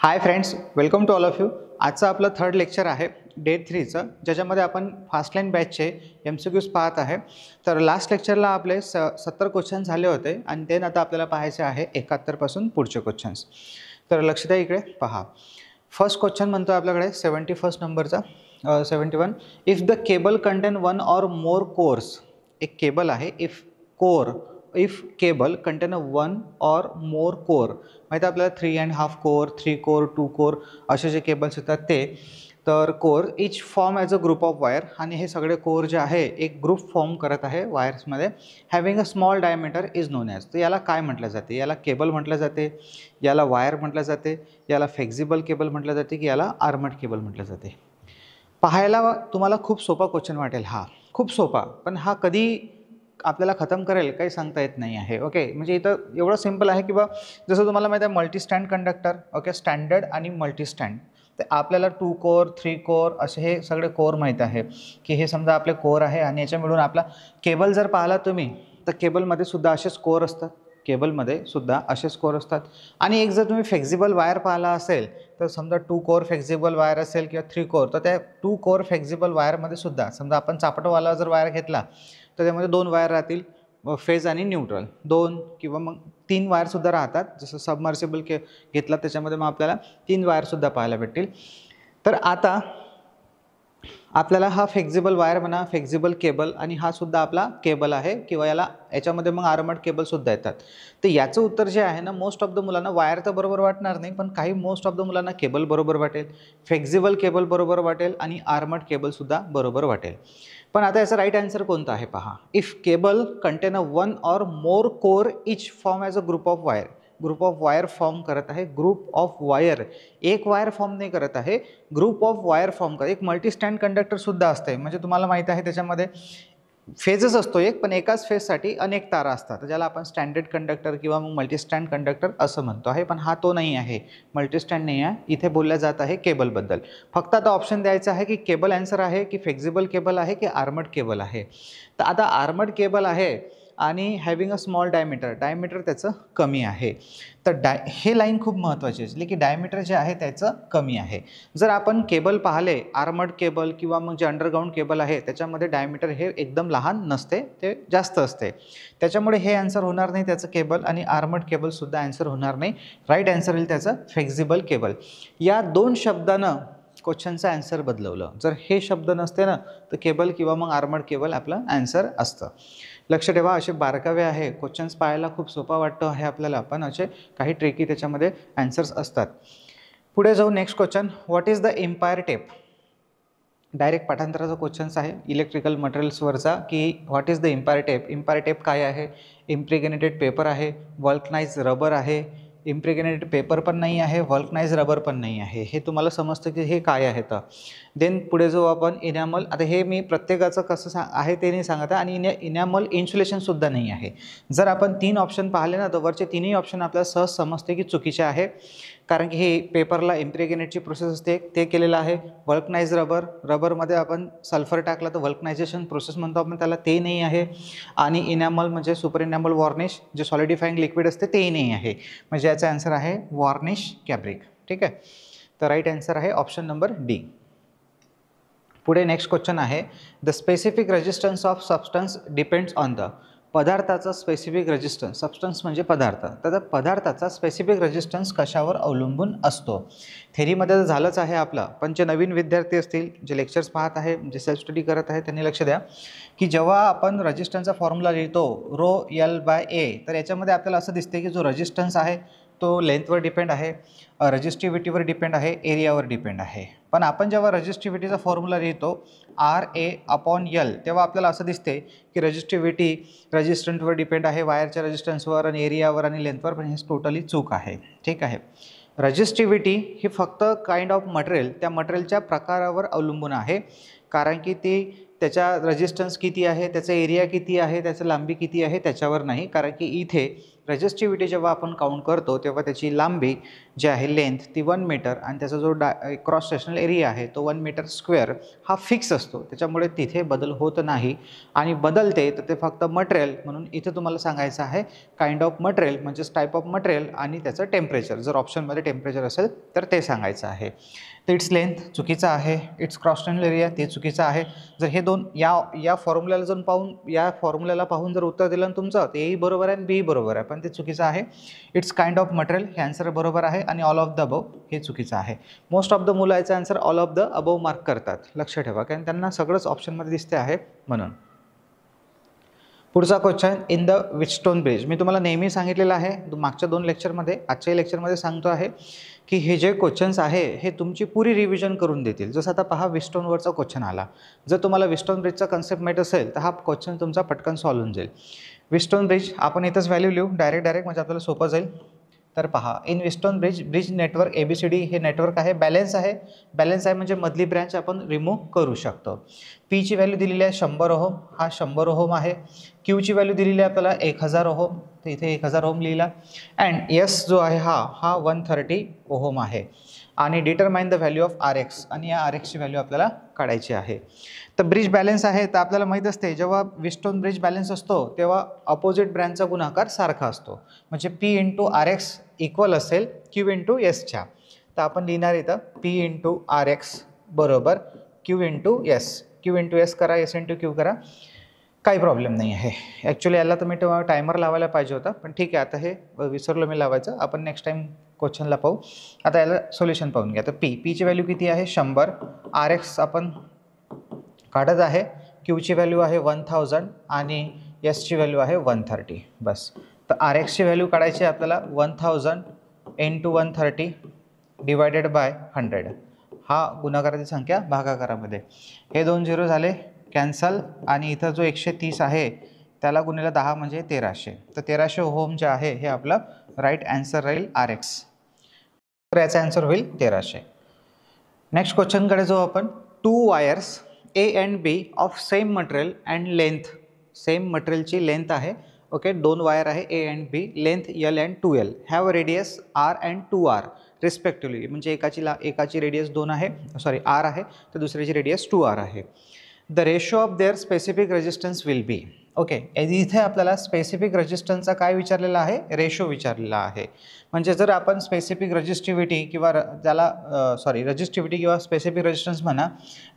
High friends, welcome to all of you. आजचं आपलं third lecture आहे डे 3चं, ज्याच्यामध्ये आपण फास्ट लाईन बॅचचे MCQs पाहत आहे. तर लास्ट लेक्चरला आपले 70 क्वेश्चन झाले होते आणि ते आता आपल्याला पाहायचे आहे 71 पासून पुढचे क्वेश्चन्स. तर लक्ष द्या, इकडे पहा. फर्स्ट क्वेश्चन म्हणतो आपल्याकडे 71 नंबरचा 71. If the cable content one or more course. एक केबल आहे, if cable content one or more core. माहिती आहे आपल्याला 3.5 कोर, 3 कोर, 2 कोर असे जे केबल्स येतात ते. तर core each form as a group of wire, आणि हे सगळे कोर जे आहे एक ग्रुप फॉर्म करत आहे वायर्समध्ये. Having a small diameter is known as. तर याला काय म्हटलं जाते? याला केबल म्हटलं जाते, याला वायर म्हटलं जाते, याला फ्लेक्झिबल केबल म्हटलं जाते, की याला आर्मर्ड केबल म्हटलं जाते. पाहायला तुम्हाला खूप सोपा क्वेश्चन वाटेल, हा खूप सोपा, पण हा कधी आपल्याला खतम करेल काही सांगता येत नाही आहे. ओके, म्हणजे इथं एवढं सिम्पल आहे की बा, जसं तुम्हाला माहिती आहे मल्टीस्टँड कंडक्टर, ओके, स्टँडर्ड आणि मल्टीस्टँड. तर आपल्याला 2 कोर, 3 कोर असे हे सगळे कोर माहीत आहे, की हे समजा आपले कोर आहे आणि याच्या मिळून आपला केबल जर पाहिला तुम्ही, तर केबलमध्ये सुद्धा असेच कोर असतात, केबलमध्ये सुद्धा असेच कोर असतात. आणि एक जर तुम्ही फ्लेक्झिबल वायर पाहिला असेल, तर समजा 2 कोर फ्लेक्झिबल वायर असेल किंवा 3 कोर, तर त्या 2 कोर फ्लेक्झिबल वायरमध्ये सुद्धा समजा आपण चापटवाला जर वायर घेतला, तर त्यामध्ये 2 वायर राहतील, फेज आणि न्यूट्रल 2 किंवा मग 3 वायरसुद्धा राहतात. जसं सबमर्सिबल घेतला त्याच्यामध्ये मग आपल्याला 3 वायरसुद्धा पाहायला भेटतील. तर आता आपल्याला हा फ्लेक्झिबल वायर म्हणा, फ्लेक्झिबल केबल, आणि हा सुद्धा आपला केबल आहे, किंवा याच्यामध्ये मग आर्मर्ड केबलसुद्धा येतात. तर याचं उत्तर जे आहे ना, मोस्ट ऑफ द मुलांना वायर तर बरोबर वाटणार नाही, पण काही मोस्ट ऑफ द मुलांना केबल बरोबर वाटेल, फ्लेक्झिबल केबल बरोबर वाटेल आणि आर्मर्ड केबलसुद्धा बरोबर वाटेल. पण आता याचा राईट आन्सर कोणता आहे पहा. If cable contain a one or more core each form as a group of wire. Group of wire form करत आहे, ग्रुप ऑफ वायर, एक वायर फॉर्म नाही करत आहे, ग्रुप ऑफ वायर फॉर्म करत. एक मल्टीस्टँड कंडक्टरसुद्धा असते, म्हणजे तुम्हाला माहीत आहे त्याच्यामध्ये फेजच असतो एक, पण एकाच फेजसाठी अनेक तारा असतात, ज्याला आपण स्टँडर्ड कंडक्टर किंवा मग मल्टीस्टँड कंडक्टर असं म्हणतो आहे. पण हा तो नाही आहे, मल्टीस्टँड नाही आहे. इथे बोलल्या जात आहे केबलबद्दल. फक्त आता ऑप्शन द्यायचं आहे की केबल आन्सर आहे, की फ्लेक्झिबल केबल आहे, की आर्मर्ड केबल आहे. तर आता आर्मर्ड केबल आहे आणि हॅव्हिंग अ स्मॉल डायमीटर त्याचं कमी आहे. तर हे लाईन खूप महत्त्वाची असली की डायमीटर जे आहे त्याचं कमी आहे. जर आपण केबल पाहिले, आर्मर्ड केबल किंवा मग जे अंडरग्राऊंड केबल आहे त्याच्यामध्ये डायमीटर हे एकदम लहान नसते, ते जास्त असते. त्याच्यामुळे हे आन्सर होणार नाही त्याचं केबल, आणि आर्मर्ड केबलसुद्धा आन्सर होणार नाही. राईट आन्सर येईल त्याचं फ्लेक्झिबल केबल. या 2 शब्दानं क्वेश्चनचं आन्सर बदलवलं. जर हे शब्द नसते ना, तर केबल किंवा मग आर्मर्ड केबल आपलं आन्सर असतं. लक्ष ठेवा, असे बारकावे आहे. क्वेश्चन्स पाहायला खूप सोपा वाटतो आहे आपल्याला, पण असे काही ट्रिकी त्याच्यामध्ये आन्सर्स असतात. पुढे जाऊ. Next question, what is the empire tape. Direct पाठांतराचा क्वेश्चन्स आहे इलेक्ट्रिकल मटेरियल्सवरचा, की what is the empire tape. Empire tape काय आहे? इम्प्रेग्नेटेड पेपर आहे, वल्कनाइज रबर आहे. इम्प्रेग्नेटेड पेपर पण नाही आहे, वल्कनाइज रबर पण नाही आहे. हे तुम्हाला समजतं की हे काय आहे. तर देन पुढे जाऊ आपण. इनॅमल. आता हे मी प्रत्येकाचं कसं आहे ते नाही सांगत आहे, आणि इनॅमल इन्सुलेशनसुद्धा नाही आहे. जर आपण 3 ऑप्शन पाहिले ना, तर वरचे 3ही ऑप्शन आपल्याला सहज समजते की चुकीचे आहे, कारण की हे पेपरला इम्प्रेग्नेटची प्रोसेस असते, ते केलेलं आहे. वल्कनाइज रबरमध्ये आपण सल्फर टाकला तर वल्कनायझेशन प्रोसेस म्हणतो आपण त्याला, ते नाही आहे. आणि इनॅमल म्हणजे सुपर इनॅमल वॉर्निश, जे सॉलिडिफाईंग लिक्विड असते, तेही नाही आहे. म्हणजे याचा आन्सर आहे वॉर्निश कॅब्रिक. ठीक आहे, तर राईट आन्सर आहे ऑप्शन नंबर डी. पुढे नेक्स्ट क्वेश्चन आहे, the specific resistance of substance depends on the. पदार्थाचा स्पेसिफिक रेजिस्टन्स, सबस्टन्स म्हणजे पदार्थ, तर पदार्थाचा स्पेसिफिक रेजिस्टन्स कशावर अवलंबून असतो. थेरीमध्ये तर झालंच आहे आपलं, पण जे नवीन विद्यार्थी असतील, जे लेक्चर्स पाहत आहे, जे सेल्फ स्टडी करत आहे, त्यांनी लक्ष द्या की जेव्हा आपण रेजिस्टन्सचा फॉर्म्युला लिहितो ρL/A, तर याच्यामध्ये आपल्याला असं दिसते की जो रेजिस्टन्स आहे तो लेंथवर डिपेंड आहे, रेजिस्टिव्हिटीवर डिपेंड आहे, एरियावर डिपेंड आहे. पण आपण जेव्हा रेजिस्टिव्हिटीचा फॉर्म्युला लिहितो RA/L, तेव्हा आपल्याला असं दिसते की रेजिस्टिव्हिटी रेजिस्टंटवर डिपेंड आहे, वायरच्या रेजिस्टन्सवर आणि एरियावर आणि लेंथवर, पण हे टोटली चूक आहे. ठीक आहे, रेजिस्टिव्हिटी ही फक्त काइंड ऑफ मटेरियल, त्या मटेरियलच्या प्रकारावर अवलंबून आहे, कारण की ती त्याचा रेजिस्टन्स किती आहे, त्याचा एरिया किती आहे, त्याचं लांबी किती आहे त्याच्यावर नाही. कारण की इथे रेजिस्टिव्हिटी जेव्हा आपण काउंट करतो तेव्हा त्याची लांबी जे आहे लेंथ ती 1 मीटर आणि त्याचा जो क्रॉस सेक्शनल एरिया आहे तो 1 मीटर स्क्वेअर हा फिक्स असतो, त्याच्यामुळे तिथे बदल होत नाही. आणि बदलते तर ते फक्त मटेरियल, म्हणून इथे तुम्हाला सांगायचं आहे काइंड ऑफ मटेरियल म्हणजेच टाईप ऑफ मटेरियल आणि त्याचं टेम्परेचर. जर ऑप्शनमध्ये टेम्परेचर असेल तर ते सांगायचं आहे. तर इट्स लेंथ चुकीचं आहे, इट्स क्रॉस सेक्शनल एरिया ते चुकीचं आहे. जर हे दोन या फॉर्म्युल्याला जाऊन पाहून पाहून जर उत्तर दिलं तुमचं तर एही बरोबर आहे आणि बीही बरोबर आहे, पण ते चुकीचं आहे. इट्स काइंड ऑफ मटेरियल हे आन्सर बरोबर आहे आणि ऑल ऑफ द अबव हे चुकीचं आहे. मोस्ट ऑफ द मुलं याचा answer all of the above mark करतात, लक्ष ठेवा, कारण त्यांना सगळंच ऑप्शनमध्ये दिसते आहे म्हणून. पुढचा question, in the Wheatstone bridge. मी तुम्हाला नेहमी सांगितलेलं आहे मागच्या 2 लेक्चरमध्ये, आजच्याही लेक्चरमध्ये सांगतो आहे की हे जे क्वेश्चन्स आहे हे तुमची पुरी रिव्हिजन करून देतील. जसं आता पहा विटस्टोनवरचा क्वेश्चन आला, जर तुम्हाला विटस्टोन ब्रिजचा कन्सेप्ट माहीत असेल तर हा क्वेश्चन तुमचा पटकन सॉल्व्ह होऊन जाईल. विटस्टोन ब्रिज आपण इथंच व्हॅल्यू लिहू डायरेक्ट म्हणजे आपल्याला सोपं जाईल. तर पहा, in Wheatstone bridge network ABCD हे नेटवर्क आहे, बॅलन्स आहे म्हणजे मधली ब्रँच आपण रिमूव्ह करू शकतो. P ची व्हॅल्यू दिलेली आहे 100 ओहम, हा 100 ओहम आहे. Q ची व्हॅल्यू दिलेली आहे आपल्याला 1000 ओहम, तर इथे 1000 ओहम लिहिला. अँड S जो आहे हा 130 ओहम आहे. आणि determine the value of RX, आणि या RX ची व्हॅल्यू आपल्याला काढायची आहे. तर ब्रिज बॅलन्स आहे, तर आपल्याला माहीत असते जेव्हा विटस्टोन ब्रिज बॅलन्स असतो तेव्हा अपोजिट ब्रँचचा गुणाकार सारखा असतो, म्हणजे P इंटू RX इक्वल असेल Q इंटू Sच्या. तर आपण लिहिणार इथं P इंटू RX बरोबर Q into S. Q into S करा, S इंटू Q करा, काही प्रॉब्लेम नाही आहे. ॲक्च्युली याला तर मी तेव्हा टायमर लावायला पाहिजे होता, पण ठीक आहे, आता हे विसरलो मी लावायचं, आपण नेक्स्ट टाईम क्वेश्चनला पाहू. आता याला सोल्युशन पाहून घ्या. तर P ची व्हॅल्यू किती आहे 100, RX आपण काढत आहे, Q ची व्हॅल्यू आहे 1000 आणि S ची व्हॅल्यू आहे 130. बस. तर RX ची व्हॅल्यू काढायची आहे आपल्याला 1000 इंटू 130 डिवायडेड बाय 100. हा गुणाकाराची संख्या भागाकारामध्ये, हे 2 0 झाले कॅन्सल, आणि इथं जो 130 आहे त्याला गुणिले 10 म्हणजे 1300. तर 1300 ओहम जे आहे हे आपलं राईट आन्सर राहील RX. तर याचा आन्सर होईल 1300. नेक्स्ट क्वेश्चनकडे जो आपण, 2 wires A and B of same material and length, same मटेरियलची लेंथ आहे, ओके, 2 वायर आहे A and B, length L and 2L, have radius R and 2R respectively, म्हणजे एकाची रेडियस 2 आहे, सॉरी R आहे, तर दुसऱ्याची रेडियस 2R आहे. The ratio of their specific resistance will be. Okay, इथे आपल्याला स्पेसिफिक रेजिस्टन्सचा काय विचारलेला आहे, रेशो विचारलेला आहे. म्हणजे जर आपण स्पेसिफिक रजिस्टिव्हिटी किंवा रजिस्टिव्हिटी किंवा स्पेसिफिक रेजिस्टन्स म्हणा,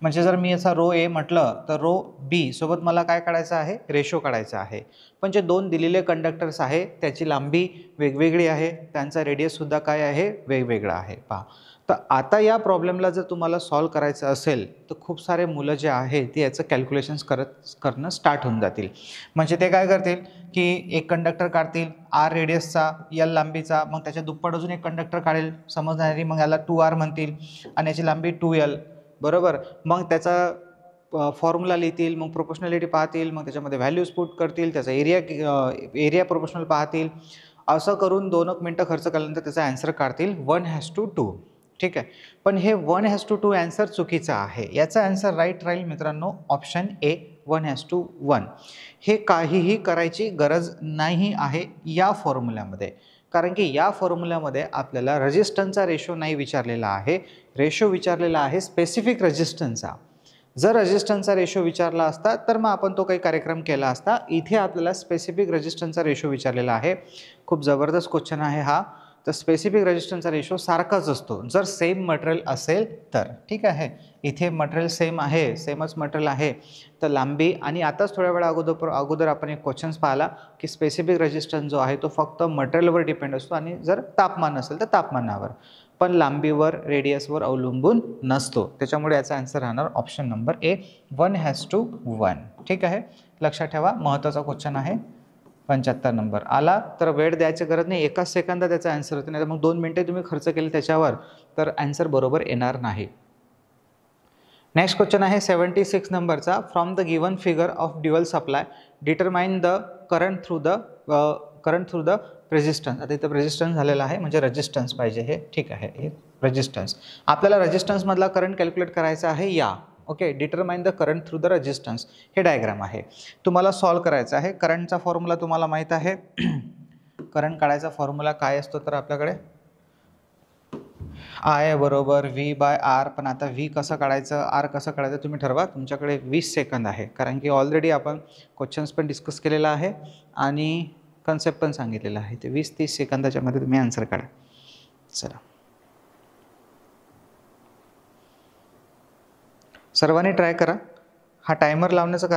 म्हणजे जर मी याचा रो A म्हटलं तर रो B सोबत मला काय काढायचं आहे, रेशो काढायचा आहे. पण जे 2 दिलेले कंडक्टर्स आहे त्याची लांबी वेगवेगळी आहे, त्यांचा रेडियससुद्धा काय आहे, वेगवेगळा आहे. पहा, तर आता या प्रॉब्लेमला जर तुम्हाला सॉल्व करायचं असेल तर खूप सारे मुलं जे आहे ते याचं कॅल्क्युलेशन्स करणं स्टार्ट होऊन जातील. म्हणजे ते काय करतील की एक कंडक्टर काढतील R रेडियसचा, L लांबीचा, मग त्याच्या दुप्पट अजून एक कंडक्टर काढेल समजणारी, मग याला 2R म्हणतील आणि याची लांबी 2L, बरोबर. मग त्याचा फॉर्म्युला लिहितील, मग प्रोपोर्शनॅलिटी पाहतील, मग त्याच्यामध्ये व्हॅल्यूज पुट करतील, त्याचा एरिया प्रोपोर्शनल पाहतील. असं करून 2 मिनटं खर्च केल्यानंतर त्याचा आन्सर काढतील 1:2. ठीक आहे, पण हे 1:2 आन्सर चुकीचं आहे. याचा आन्सर राईट राहील मित्रांनो ऑप्शन A 1:1. हे काहीही करायची गरज नाही आहे या फॉर्म्युल्यामध्ये, कारण की या फॉर्म्युल्यामध्ये आपल्याला रेजिस्टन्सचा रेशो नाही विचारलेला आहे, रेशो विचारलेला आहे स्पेसिफिक रेजिस्टन्सचा. जर रेजिस्टन्सचा रेशो विचारला असता तर मग आपण तो काही कार्यक्रम केला असता. इथे आपल्याला स्पेसिफिक रेजिस्टन्सचा रेशो विचारलेला आहे. खूप जबरदस्त क्वेश्चन आहे हा. तर स्पेसिफिक रेजिस्टन्सचा रेशो सारखाच असतो जर सेम मटेरियल असेल तर. ठीक आहे, इथे मटेरियल सेम आहे, सेमच मटेरियल आहे, तर लांबी, आणि आताच थोड्या वेळा अगोदर आपण एक क्वेश्चन्स पाहिला की स्पेसिफिक रेजिस्टन्स जो आहे तो फक्त मटेरियलवर डिपेंड असतो आणि जर तापमान असेल तर तापमानावर, पण लांबीवर रेडियसवर अवलंबून नसतो. त्याच्यामुळे याचा आन्सर राहणार ऑप्शन नंबर A 1:1. ठीक आहे, लक्षात ठेवा, महत्त्वाचा क्वेश्चन आहे. 75 नंबर आला तर वेळ द्यायची गरज नाही, एकाच सेकंदात त्याचा आन्सर होतो, नाही तर मग 2 मिनिटे तुम्ही खर्च केले त्याच्यावर तर आन्सर बरोबर येणार नाही. नेक्स्ट क्वेश्चन आहे 76 नंबरचा. From the given figure of dual supply determine the current through the resistance. आता इथं रेजिस्टन्स झालेला आहे म्हणजे रेजिस्टन्स पाहिजे हे. ठीक आहे, हे रेजिस्टन्स, आपल्याला रेजिस्टन्समधला करंट कॅल्क्युलेट करायचा आहे या. Okay, determine the current through the resistance, हे डायग्राम आहे, तुम्हाला सॉल्व करायचं आहे. करंटचा फॉर्म्युला तुम्हाला माहीत आहे. करंट काढायचा फॉर्म्युला काय असतो तर आपल्याकडे आय बरोबर व्ही बाय आर, पण आता व्ही कसं काढायचं, आर कसं काढायचं तुम्ही ठरवा. तुमच्याकडे 20 सेकंद आहे, कारण की ऑलरेडी आपण क्वेश्चन्स पण डिस्कस केलेला आहे आणि कन्सेप्ट पण सांगितलेला आहे. ते 20-30 सेकंदाच्या मध्ये तुम्ही आन्सर काढा. चला, सर्वांनी ट्राय करा. हा टायमर लावण्याचं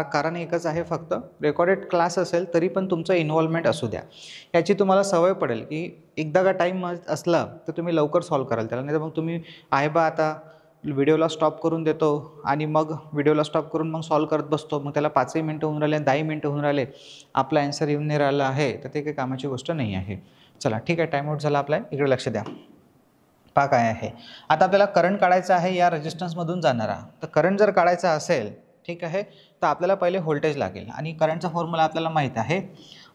कारण एकच आहे, फक्त रेकॉर्डेड क्लास असेल तरी पण तुमचं इन्व्हॉल्वमेंट असू द्या. याची तुम्हाला सवय पडेल की एकदा का टाईम असला तर तुम्ही लवकर सॉल्व कराल त्याला. नाही तर मग तुम्ही आहे बा आता व्हिडिओला स्टॉप करून देतो आणि मग व्हिडिओला स्टॉप करून मग सॉल्व करत बसतो. मग त्याला 5 मिनिटं होऊन राहिले, 10 मिनिटं होऊन राहिले, आपला ॲन्सर येऊन नाही राहिला आहे, तर ते काही कामाची गोष्ट नाही आहे. चला ठीक आहे, टाईम आउट झाला आपला. इकडे लक्ष द्या. पहा काय आहे, आता आपल्याला करंट काढायचा आहे या रेजिस्टन्समधून जाणारा. तर करंट जर काढायचा असेल, ठीक आहे, तर आपल्याला पहिले व्होल्टेज लागेल आणि करंटचा फॉर्म्युला आपल्याला माहीत आहे,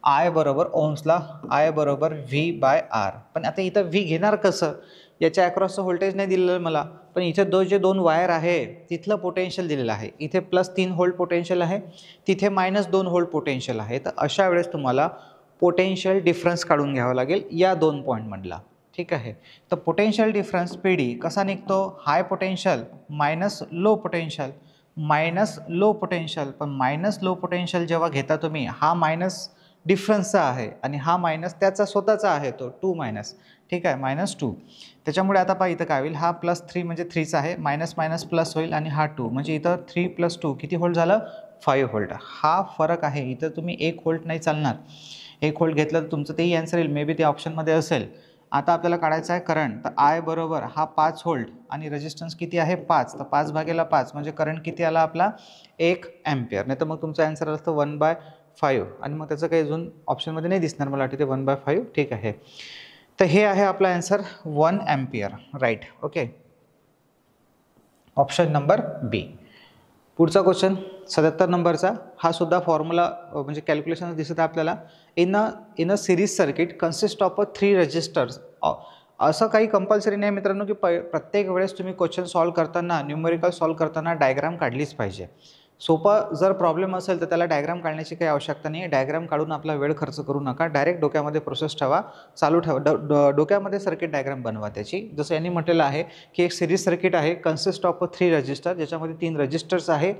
आय बरोबर ओम्सला आय बरोबर व्ही बाय आर. पण आता इथं व्ही घेणार कसं, याच्या अक्रॉसचं व्होल्टेज नाही दिलेलं मला, पण इथे जे दोन वायर आहे तिथलं पोटेन्शियल दिलेलं आहे. इथे +3 व्होल्ट पोटेन्शियल आहे, तिथे -2 व्होल्ट पोटेन्शियल आहे. तर अशा वेळेस तुम्हाला पोटेन्शियल डिफरन्स काढून घ्यावा लागेल या दोन पॉईंटमधला. ठीक आहे, तर पोटेन्शियल डिफरन्स पी डी कसा निघतो, high potential minus low potential, minus low potential. पण मायनस लो पोटेन्शियल जेव्हा घेता तुम्ही, हा मायनस डिफरन्सचा आहे आणि हा मायनस त्याचा स्वतःचा आहे, तो 2 मायनस. ठीक आहे, -2. त्याच्यामुळे आता पहा इथं काय होईल, हा +3 म्हणजे 3चा आहे, मायनस मायनस प्लस होईल आणि हा 2 म्हणजे इथं 3 + 2 किती व्होल्ट झालं, 5 व्होल्ट. हा फरक आहे. इथं तुम्ही 1 व्होल्ट नाही चालणार, 1 व्होल्ट घेतलं तर तुमचं तेही आन्सर येईल, मे बी ते ऑप्शनमध्ये असेल. आता आपल्याला काढायचं आहे करंट, तर आय बरोबर हा 5 व्होल्ट आणि रेजिस्टन्स किती आहे 5, तर 5/5 म्हणजे करंट किती आला आपला 1 ॲम्पियर. नाही तर मग तुमचा आन्सर असतं 1/5 आणि मग त्याचं काही अजून ऑप्शनमध्ये नाही दिसणार, मला वाटते ते 1/5. ठीक आहे, तर हे आहे आपला answer 1 ampere. Right, okay, option number B. पुढचा क्वेश्चन 77 नंबरचा, हा सुद्धा फॉर्म्युला म्हणजे कॅल्क्युलेशन दिसत आहे आपल्याला. In a series circuit consist of 3 resistors. असं काही कंपल्सरी नाही मित्रांनो की प्रत्येक वेळेस तुम्ही क्वेश्चन सॉल्व करताना, न्यूमेरिकल सॉल्व करताना डायग्राम काढलीच पाहिजे. सोपा जर प्रॉब्लेम असेल तर त्याला डायग्राम काढण्याची काही आवश्यकता नाही आहे. डायग्राम काढून आपला वेळ खर्च करू नका, डायरेक्ट डोक्यामध्ये प्रोसेस ठेवा, चालू ठेवा, डोक्यामध्ये सर्किट डायग्राम बनवा त्याची. जसं यांनी म्हटलेलं आहे की एक सिरीज सर्किट आहे, कन्सिस्ट ऑफ 3 रजिस्टर, ज्याच्यामध्ये 3 रजिस्टर्स आहे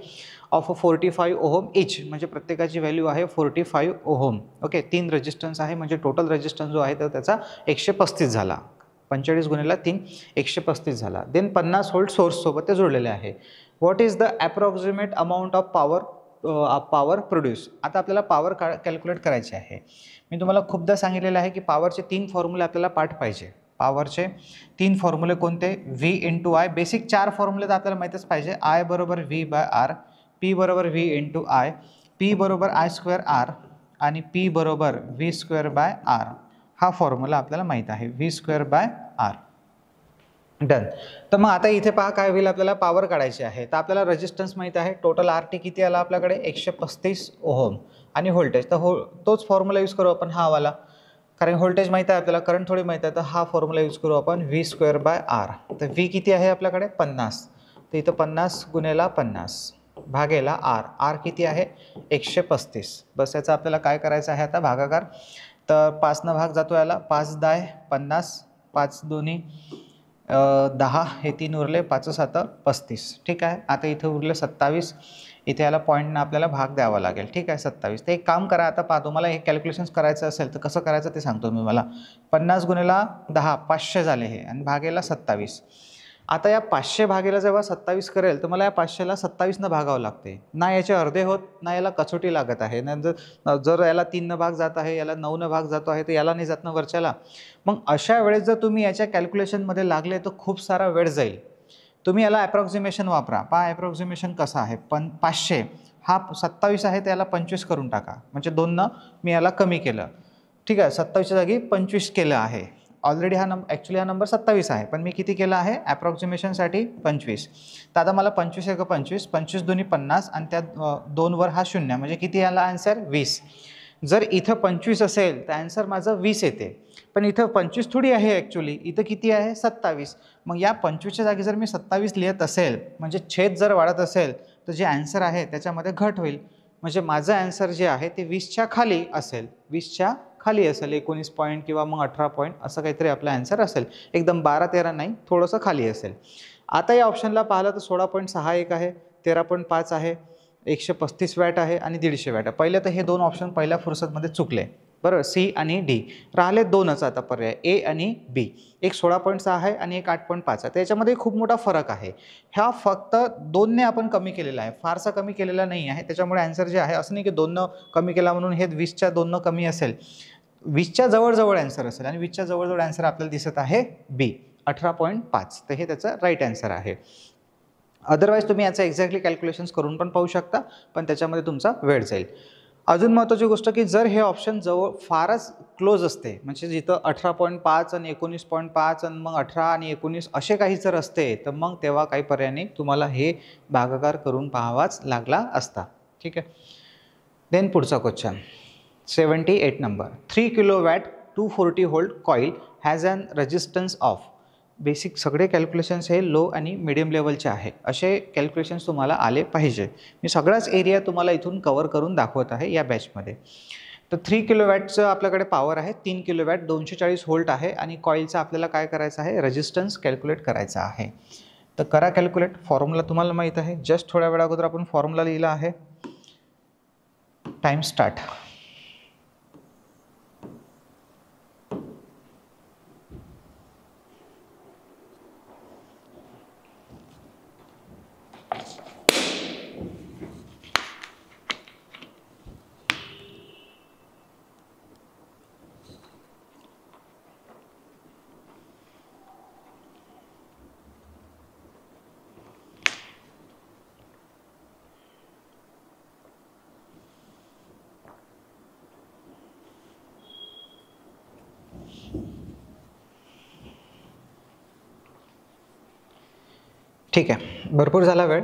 ऑफ 45 ओहम इच, म्हणजे प्रत्येकाची व्हॅल्यू आहे 45 ओहम. ओके, 3 रेजिस्टन्स आहे, म्हणजे टोटल रेजिस्टन्स जो आहे तर त्याचा 135 झाला. 45 × 3 135 झाला. देन 50 व्होल्ट सोर्ससोबत ते जोडलेले आहे. What is the approximate amount of power produce. आता आपल्याला पॉवर कॅल्क्युलेट करायची आहे. मी तुम्हाला खूपदा सांगितलेलं आहे की पॉवरचे 3 फॉर्म्युले आपल्याला पाठ पाहिजे. पॉवरचे 3 फॉर्म्युले कोणते, व्ही × आय. बेसिक 4 फॉर्म्युले तर आपल्याला माहीतच पाहिजे. आय बरोबर व्ही बाय आर, पी बरोबर व्ही × आय, पी बरोबर I² R आणि पी बरोबर V² बाय आर. हा फॉर्म्युला आपल्याला माहीत आहे, V² बाय आर. डन. तर मग आता इथे पहा काय होईल, आपल्याला पॉवर काढायची आहे. तर आपल्याला रेजिस्टन्स माहीत आहे, टोटल RT किती आला आपल्याकडे 135 ओहम आणि व्होल्टेज. तर तोच फॉर्म्युला यूज करू आपण, हा वाला, कारण व्होल्टेज माहीत आहे आपल्याला, करंट थोडी माहीत आहे. तर हा फॉर्म्युला यूज करू आपण, V² बाय आर. तर व्ही किती आहे आपल्याकडे 50, तर इथं 50 × 50 भागेला आर. आर किती आहे 135. बस याचा आपल्याला काय करायचं आहे आता भागाकार. तर 5 भाग जातो याला, 5×10 50, 5×2 10, हे 3 उरले, 5×7 35. ठीक आहे, आता इथे उरले 27, इथे याला पॉईंटनं आपल्याला भाग द्यावा लागेल. ठीक आहे, 27. तर एक काम करा, आता पहा तुम्हाला हे कॅल्क्युलेशन्स करायचं असेल तर कसं करायचं ते सांगतो मी मला. 50 × 10 500 झाले हे आणि भागेला 27. आता या 500 भागेला जेव्हा 27 करेल तर मला या 500ला 27 भागावं लागते. ना याचे अर्धे होत, ना याला कसोटी लागत आहे. जर याला 3 भाग जात आहे, याला 9 भाग जातो आहे, तर याला नाही जात ना वरच्याला. मग अशा वेळेस जर तुम्ही याच्या कॅल्क्युलेशनमध्ये लागले तर खूप सारा वेळ जाईल. तुम्ही याला ॲप्रॉक्सिमेशन वापरा. पहा ॲप्रॉक्सिमेशन कसं आहे, 500 हा 27 आहे, तर याला 25 करून टाका, म्हणजे 2 मी याला कमी केलं. ठीक आहे, 27च्या जागी 25 केलं आहे. ऑलरेडी ॲक्च्युली हा नंबर 27 आहे, पण मी किती केला आहे ॲप्रॉक्सिमेशनसाठी 25. तर आता मला 25 × 25, 25×2 50 आणि त्या 2वर हा 0, म्हणजे किती आला आन्सर 20. जर इथं 25 असेल तर आन्सर माझं 20 येते, पण इथं 25 थोडी आहे ॲक्च्युली, इथं किती आहे 27. मग या 25च्या जागी जर मी 27 लिहित असेल, म्हणजे छेद जर वाढत असेल तर जे आन्सर आहे त्याच्यामध्ये घट होईल, म्हणजे माझं आन्सर जे आहे ते 20च्या खाली असेल, 20च्या खाली असेल, 19 पॉईंट किंवा मग 18 पॉईंट असं काहीतरी आपला आन्सर असेल. एकदम 12-13 नाही, थोडंसं खाली असेल. आता या ऑप्शनला पाहिलं तर 16.61 आहे, 13.5 आहे, 135 वॅट आहे आणि 150 वॅट आहे. पहिले तर हे दोन ऑप्शन पहिल्या फुरसतमध्ये चुकले, बरोबर. सी आणि डी राहिले दोनच आता पर्याय, ए आणि बी. एक 16.6 आहे आणि एक 8.5 आहे. त्याच्यामध्ये खूप मोठा फरक आहे. ह्या फक्त 2ने आपण कमी केलेला आहे, फारसा कमी केलेला नाही आहे. त्याच्यामुळे आन्सर जे आहे असं नाही की 2न कमी केला म्हणून हे 20च्या 2न कमी असेल. 20च्या जवळजवळ आन्सर असेल आणि 20च्या जवळजवळ आन्सर आपल्याला दिसत आहे बी, 18.5. तर हे त्याचं राईट आन्सर आहे. अदरवाईज तुम्ही याचं एक्झॅक्टली कॅल्क्युलेशन्स करून पण पाहू शकता, पण त्याच्यामध्ये तुमचा वेळ जाईल. अजून महत्त्वाची गोष्ट की जर हे ऑप्शन जवळ फारच क्लोज असते, म्हणजे जिथं 18.5 आणि 19.5 आणि मग 18 आणि 19 असे काही जर असते, तर मग तेव्हा काही पर्याय नाही, तुम्हाला हे भागाकार करून पाहावाच लागला असता. ठीक आहे. देन पुढचा question 78 number. 3 kilowatt 240 volt coil has an resistance of. Basic सगळे कॅल्क्युलेशन्स हे लो आणि मिडियम लेवलचे आहे. असे कॅल्क्युलेशन्स तुम्हाला आले पाहिजे. मी सगळाच एरिया तुम्हाला इथून कव्हर करून दाखवत आहे या बॅचमध्ये. तर 3 किलोवॅटचं आपल्याकडे पॉवर आहे, 3 किलोवॅट 240 व्होल्ट आहे आणि कॉईलचा आपल्याला काय करायचं आहे, रेजिस्टन्स कॅल्क्युलेट करायचा आहे. तर करा कॅल्क्युलेट. फॉर्म्युला तुम्हाला माहीत आहे, जस्ट थोड्या वेळा अगोदर आपण फॉर्म्युला लिहिला आहे. Time start. ठीक आहे, भरपूर झाला वेळ.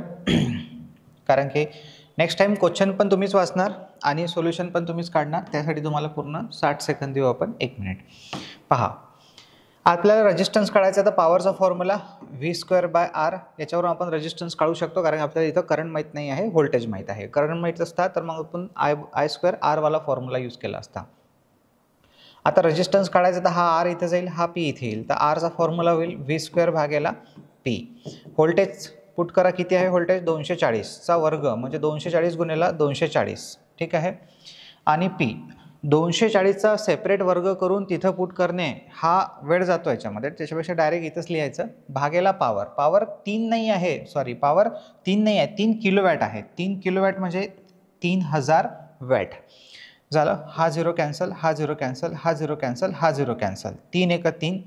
कारण की नेक्स्ट टाइम क्वेश्चन पण तुम्हीच वाचणार आणि सोल्युशन पण तुम्हीच काढणार. त्यासाठी तुम्हाला पूर्ण 60 सेकंद देऊ आपण, 1 मिनिट. पहा, आपल्याला रेजिस्टन्स काढायचा तर पॉवरचा फॉर्म्युला V²/R. याच्यावरून आपण रेजिस्टन्स काढू शकतो, कारण आपल्याला इथं करंट माहीत नाही आहे, व्होल्टेज माहीत आहे. करंट माहीत असता तर मग आपण I² वाला फॉर्म्युला यूज केला असता. आता रेजिस्टन्स काढायचा तर हा R इथे जाईल, हा P इथे येईल. तर Rचा फॉर्म्युला होईल V²/P. व्होल्टेज पुट करा, किती आहे व्होल्टेज, 240चा वर्ग म्हणजे 240 गुणिले 240. ठीक आहे. आणि P 240चा सेपरेट वर्ग करून तिथं पुट करणे हा वेळ जातो याच्यामध्ये. त्याच्यापेक्षा डायरेक्ट इथंच लिहायचं, भागेला पॉवर. पॉवर 3 नाही आहे, सॉरी, पॉवर 3 नाही आहे, 3 किलोवॅट आहे. 3 किलोवॅट म्हणजे 3000 वॅट झालं. हा 0 कॅन्सल, हा 0 कॅन्सल, हा 0 कॅन्सल, हा 0 कॅन्सल. 3 1 3,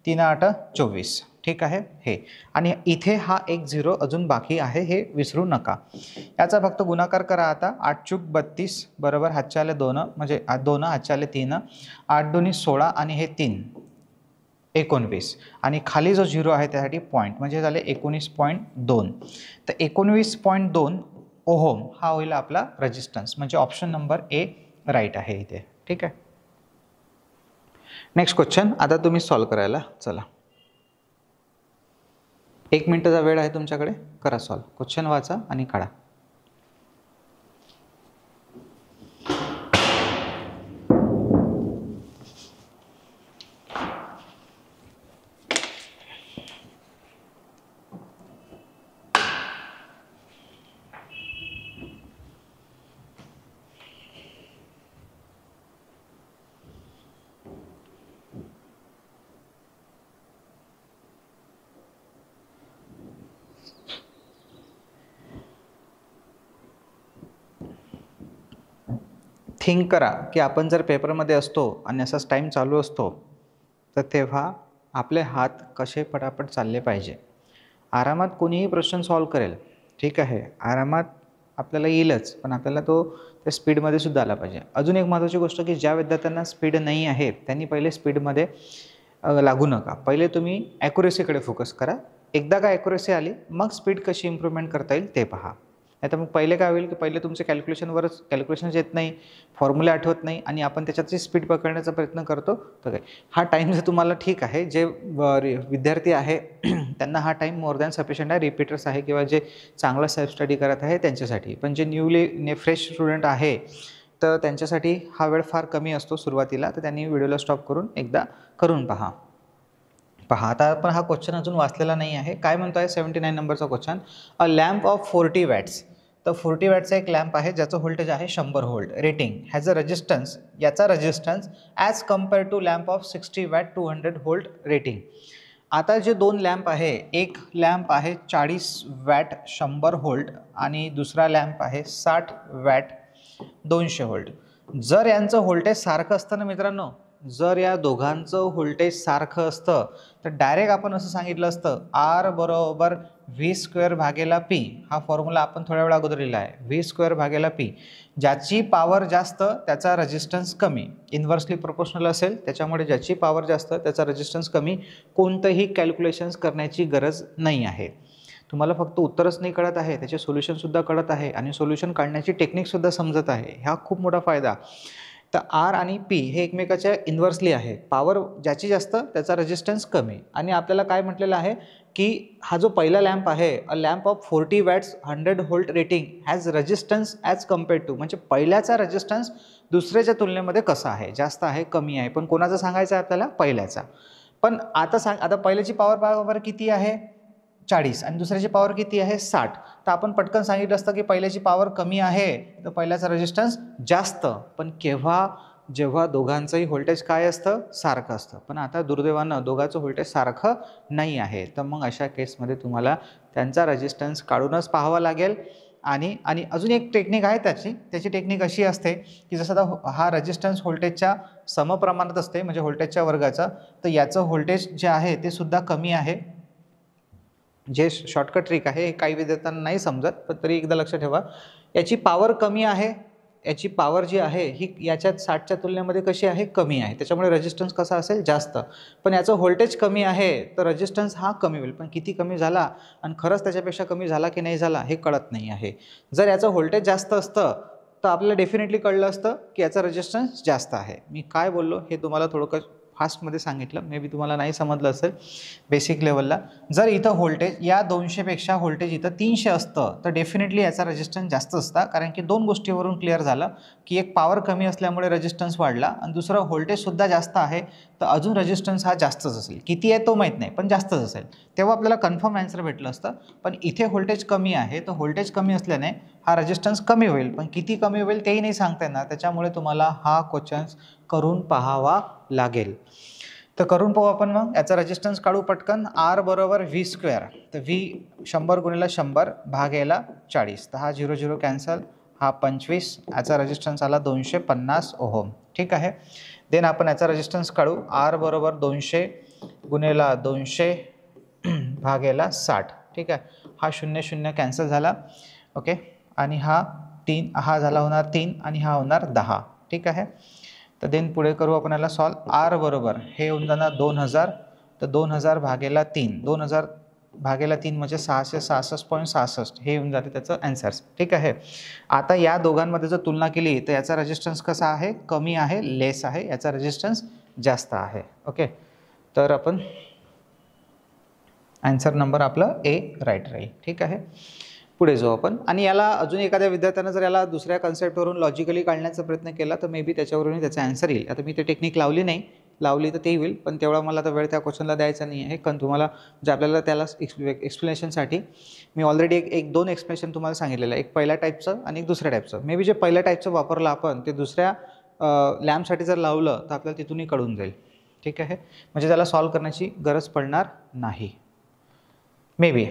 3 8 24. ठीक आहे. हे आणि इथे हा एक 0 अजून बाकी आहे, हे विसरू नका. याचा फक्त गुणाकार करा आता. 8 चूक 32 बरोबर, हातच्या आले 2 म्हणजे 2 हातच्या आले 3, 8 दोन्ही 16 आणि हे 3 19 आणि खाली जो 0 आहे त्यासाठी पॉईंट म्हणजे झाले 19.2. तर 19.2 ओहम हा होईल आपला रेजिस्टन्स. म्हणजे ऑप्शन नंबर ए राईट आहे इथे. ठीक आहे. नेक्स्ट क्वेश्चन आता तुम्ही सॉल्व करायला चला. 1 मिनिटाचा वेळ आहे तुमच्याकडे, करा सॉल्व. क्वेश्चन वाचा आणि काढा. थिंक करा की आपण जर पेपरमध्ये असतो आणि असाच टाईम चालू असतो तर तेव्हा आपले हात कसे पटापट चालले पाहिजे. आरामात कोणीही प्रश्न सॉल्व करेल, ठीक आहे, आरामात आपल्याला येईलच, पण आपल्याला तो त्या स्पीडमध्ये सुद्धा आला पाहिजे. अजून एक महत्त्वाची गोष्ट की ज्या विद्यार्थ्यांना स्पीड नाही आहे त्यांनी पहिले स्पीडमध्ये लागू नका. पहिले तुम्ही ॲक्युरेसीकडे फोकस करा. एकदा का ॲक्युरेसी आली मग स्पीड कशी इम्प्रूव्हमेंट करता येईल ते पहा. नाही तर मग पहिले काय होईल की पहिले तुमचे कॅल्क्युलेशन्स येत नाही, फॉर्म्युले आठवत नाही आणि आपण त्याच्यातची स्पीड पकडण्याचा प्रयत्न करतो. तर काय हा टाईम जर तुम्हाला ठीक आहे, जे विद्यार्थी आहे त्यांना हा टाईम मोर दॅन सफिशियंट आहे, रिपीटर्स आहे किंवा जे चांगला सेल्फ स्टडी करत आहे त्यांच्यासाठी. पण जे फ्रेश स्टुडंट आहे तर त्यांच्यासाठी हा वेळ फार कमी असतो सुरुवातीला, तर त्यांनी व्हिडिओला स्टॉप करून एकदा करून पहा. आता आपण हा क्वेश्चन अजून वाचलेला नाही आहे. काय म्हणतो आहे 79 नंबरचा question, a lamp of 40 watts. तर 40 वॅटचा एक लॅम्प आहे ज्याचं व्होल्टेज आहे 100 volt, rating has a resistance, याचा resistance as compare to lamp of 60 watt 200 volt rating. आता जे दोन लॅम्प आहे, एक लॅम्प आहे 40 वॅट 100 व्होल्ट आणि दुसरा लॅम्प आहे 60 वॅट 200 व्होल्ट. जर यांचं व्होल्टेज सारखं असतं ना मित्रांनो, जर या दोघांचं व्होल्टेज सारखं असतं तर डायरेक्ट आपण असं सांगितलं असतं, आर बरोबर व्ही स्क्वेअर भागेला पी. हा फॉर्म्युला आपण थोड्या वेळा अगोदर लिहिला आहे, व्ही स्क्वेअर भागेला पी. ज्याची पॉवर जास्त त्याचा रेजिस्टन्स कमी, इन्व्हर्सली प्रोपोर्शनल असेल त्याच्यामुळे ज्याची पॉवर जास्त त्याचा रेजिस्टन्स कमी. कोणतंही कॅल्क्युलेशन्स करण्याची गरज नाही आहे. तुम्हाला फक्त उत्तरच नाही कळत आहे, त्याचे सोल्युशनसुद्धा कळत आहे आणि सोल्युशन काढण्याची टेक्निकसुद्धा समजत आहे. हा खूप मोठा फायदा. तर आर आणि पी हे एकमेकाच्या इन्व्हर्सली आहे. पॉवर ज्याची जास्त त्याचा रेजिस्टन्स कमी. आणि आपल्याला काय म्हटलेलं आहे की हा जो पहिला लॅम्प आहे, a lamp of 40 watts 100 volt rating has resistance as compared to, म्हणजे पहिल्याचा रेजिस्टन्स दुसऱ्याच्या तुलनेमध्ये कसा आहे, जास्त आहे कमी आहे. पण कोणाचा सांगायचा आहे आपल्याला, पहिल्याचा. पण आता पहिल्याची पॉवर किती आहे 40 आणि दुसऱ्याची पॉवर किती आहे 60. तर आपण पटकन सांगितलं असतं की पहिल्याची पॉवर कमी आहे तर पहिल्याचा रेजिस्टन्स जास्त. पण केव्हा, जेव्हा दोघांचंही व्होल्टेज काय असतं, सारखं असतं. पण आता दुर्दैवानं दोघांचं व्होल्टेज सारखं नाही आहे, तर मग अशा केसमध्ये तुम्हाला त्यांचा रेजिस्टन्स काढूनच पाहावा लागेल. आणि अजून एक टेक्निक आहे त्याची टेक्निक अशी असते की जसं आता हा रेजिस्टन्स व्होल्टेजच्या समप्रमाणात असते, म्हणजे व्होल्टेजच्या वर्गाचा, तर याचं व्होल्टेज जे आहे ते सुद्धा कमी आहे. जे शॉर्टकट ट्रिक आहे, काही विद्यार्थ्यांना नाही समजत, पण तरी एकदा लक्षात ठेवा. याची पॉवर कमी आहे, याची पॉवर जी आहे ही याच्यात 60च्या तुलनेमध्ये कशी आहे, कमी आहे. त्याच्यामुळे रेजिस्टन्स कसा असेल, जास्त. पण याचं व्होल्टेज कमी आहे तर रेजिस्टन्स हा कमी होईल. पण किती कमी झाला आणि खरंच त्याच्यापेक्षा कमी झाला की नाही झाला हे कळत नाही आहे. जर याचं व्होल्टेज जास्त असतं तर आपल्याला डेफिनेटली कळलं असतं की याचा रेजिस्टन्स जास्त आहे. मी काय बोललो हे तुम्हाला थोडं फास्टमध्ये सांगितलं, मे बी तुम्हाला नाही समजलं असेल बेसिक लेवलला. जर इथं व्होल्टेज या 200पेक्षा व्होल्टेज इथं 300 असतं तर डेफिनेटली याचा रेजिस्टन्स जास्त असता. कारण की दोन गोष्टीवरून क्लिअर झालं की एक पॉवर कमी असल्यामुळे रेजिस्टन्स वाढला आणि दुसरं व्होल्टेजसुद्धा जास्त आहे तर अजून रेजिस्टन्स हा जास्तच असेल. किती आहे तो माहीत नाही, पण जास्तच असेल. तेव्हा आपल्याला कन्फर्म ॲन्सर भेटलं असतं. पण इथे व्होल्टेज कमी आहे तर व्होल्टेज कमी असल्याने हा रेजिस्टन्स कमी होईल, पण किती कमी होईल तेही नाही सांगता येणार. त्याच्यामुळे तुम्हाला हा क्वेश्चन करून पाहावा लागेल. तर करून पाहू आपण. मग याचा रेजिस्टन्स काढू पटकन. आर बरोबर व्ही स्क्वेअर, तर व्ही 100 गुणिले 100 भागेला 40, तर हा 0 0 कॅन्सल, हा 25, याचा रेजिस्टन्स आला 250 ओहम. ठीक आहे. देन आपण याचा रेजिस्टन्स काढू. आर बरोबर 200 गुणिले 200 भागेला 60. ठीक आहे. हा 0 0 कॅन्सल झाला. ओके. आणि हा 3, हा झाला होणार 3 आणि हा होणार 10. ठीक आहे. तर देन पुढे करू आपण याला सॉल्व. आर बरोबर हे होऊन जाणार 2000, तर 2000 भागेला 3, 2000 भागेला 3 म्हणजे 666.66 हे येऊन जाते त्याचं ॲन्सर्स. ठीक आहे. आता या दोघांमध्ये जर तुलना केली तर याचा रेजिस्टन्स कसा आहे, कमी आहे, लेस आहे. याचा रेजिस्टन्स जास्त आहे. ओके. तर आपण ॲन्सर नंबर आपलं ए राईट राहील. ठीक आहे. पुढे जाऊ आपण. आणि याला अजून एखाद्या विद्यार्थ्यानं जर याला दुसऱ्या कन्सेप्टवरून लॉजिकली काढण्याचा प्रयत्न केला तर मे बी त्याच्यावरूनही त्याचा ॲन्सर येईल. आता मी ते टेक्निक लावली तर ते होईल, पण तेवढा मला आता वेळ त्या क्वेश्चनला द्यायचा नाही आहे. कारण तुम्हाला जे आपल्याला त्याला एक्सप्लेनेशनसाठी मी ऑलरेडी एक 2 एक्सप्लेनेशन तुम्हाला सांगितलेलं आहे. एक पहिल्या टाईपचं आणि एक दुसऱ्या टाईपचं. मे बी जे पहिल्या टाईपचं वापरलं आपण ते दुसऱ्या लॅम्पसाठी जर लावलं तर आपल्याला तिथूनही कळून जाईल. ठीक आहे. म्हणजे त्याला सॉल्व करण्याची गरज पडणार नाही मे बी.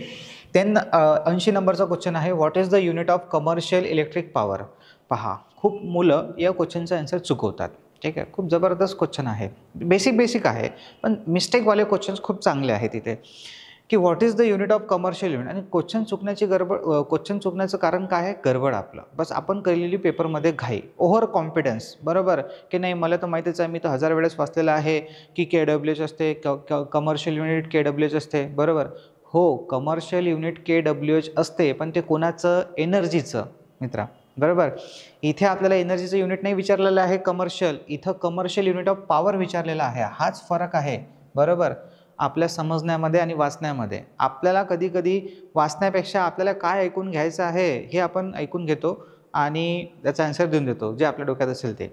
देन 80 नंबरचा क्वेश्चन आहे, what is the unit of commercial electric power. पहा, खूप मुलं या क्वेश्चनचा आन्सर चुकवतात. ठीक आहे. खूप जबरदस्त क्वेश्चन आहे, बेसिक आहे, पण मिस्टेकवाले क्वेश्चन्स खूप चांगले आहेत तिथे. की what is the unit of commercial unit. आणि क्वेश्चन चुकण्याचं कारण काय आहे, गडबड आपलं. बस आपण केलेली पेपरमध्ये घाई, ओव्हर कॉन्फिडन्स. बरोबर की नाही, मला तर माहितीच आहे, मी तर 1000 वेळेस वाचलेलं आहे की KWH असते, कमर्शियल युनिट KWH असते. बरोबर. हो, कमर्शियल युनिट KWH असते, पण ते कोणाचं, एनर्जीचं मित्रा. बरोबर. इथे आपल्याला एनर्जीचं युनिट नाही विचारलेलं आहे कमर्शियल, इथं कमर्शियल युनिट ऑफ पॉवर विचारलेला आहे. हाच फरक आहे. बरोबर. आपल्या समजण्यामध्ये आणि वाचण्यामध्ये. आपल्याला कधी कधी वाचण्यापेक्षा आपल्याला काय ऐकून घ्यायचं आहे हे आपण ऐकून घेतो आणि त्याचा आन्सर देऊन देतो जे आपल्या डोक्यात असेल ते,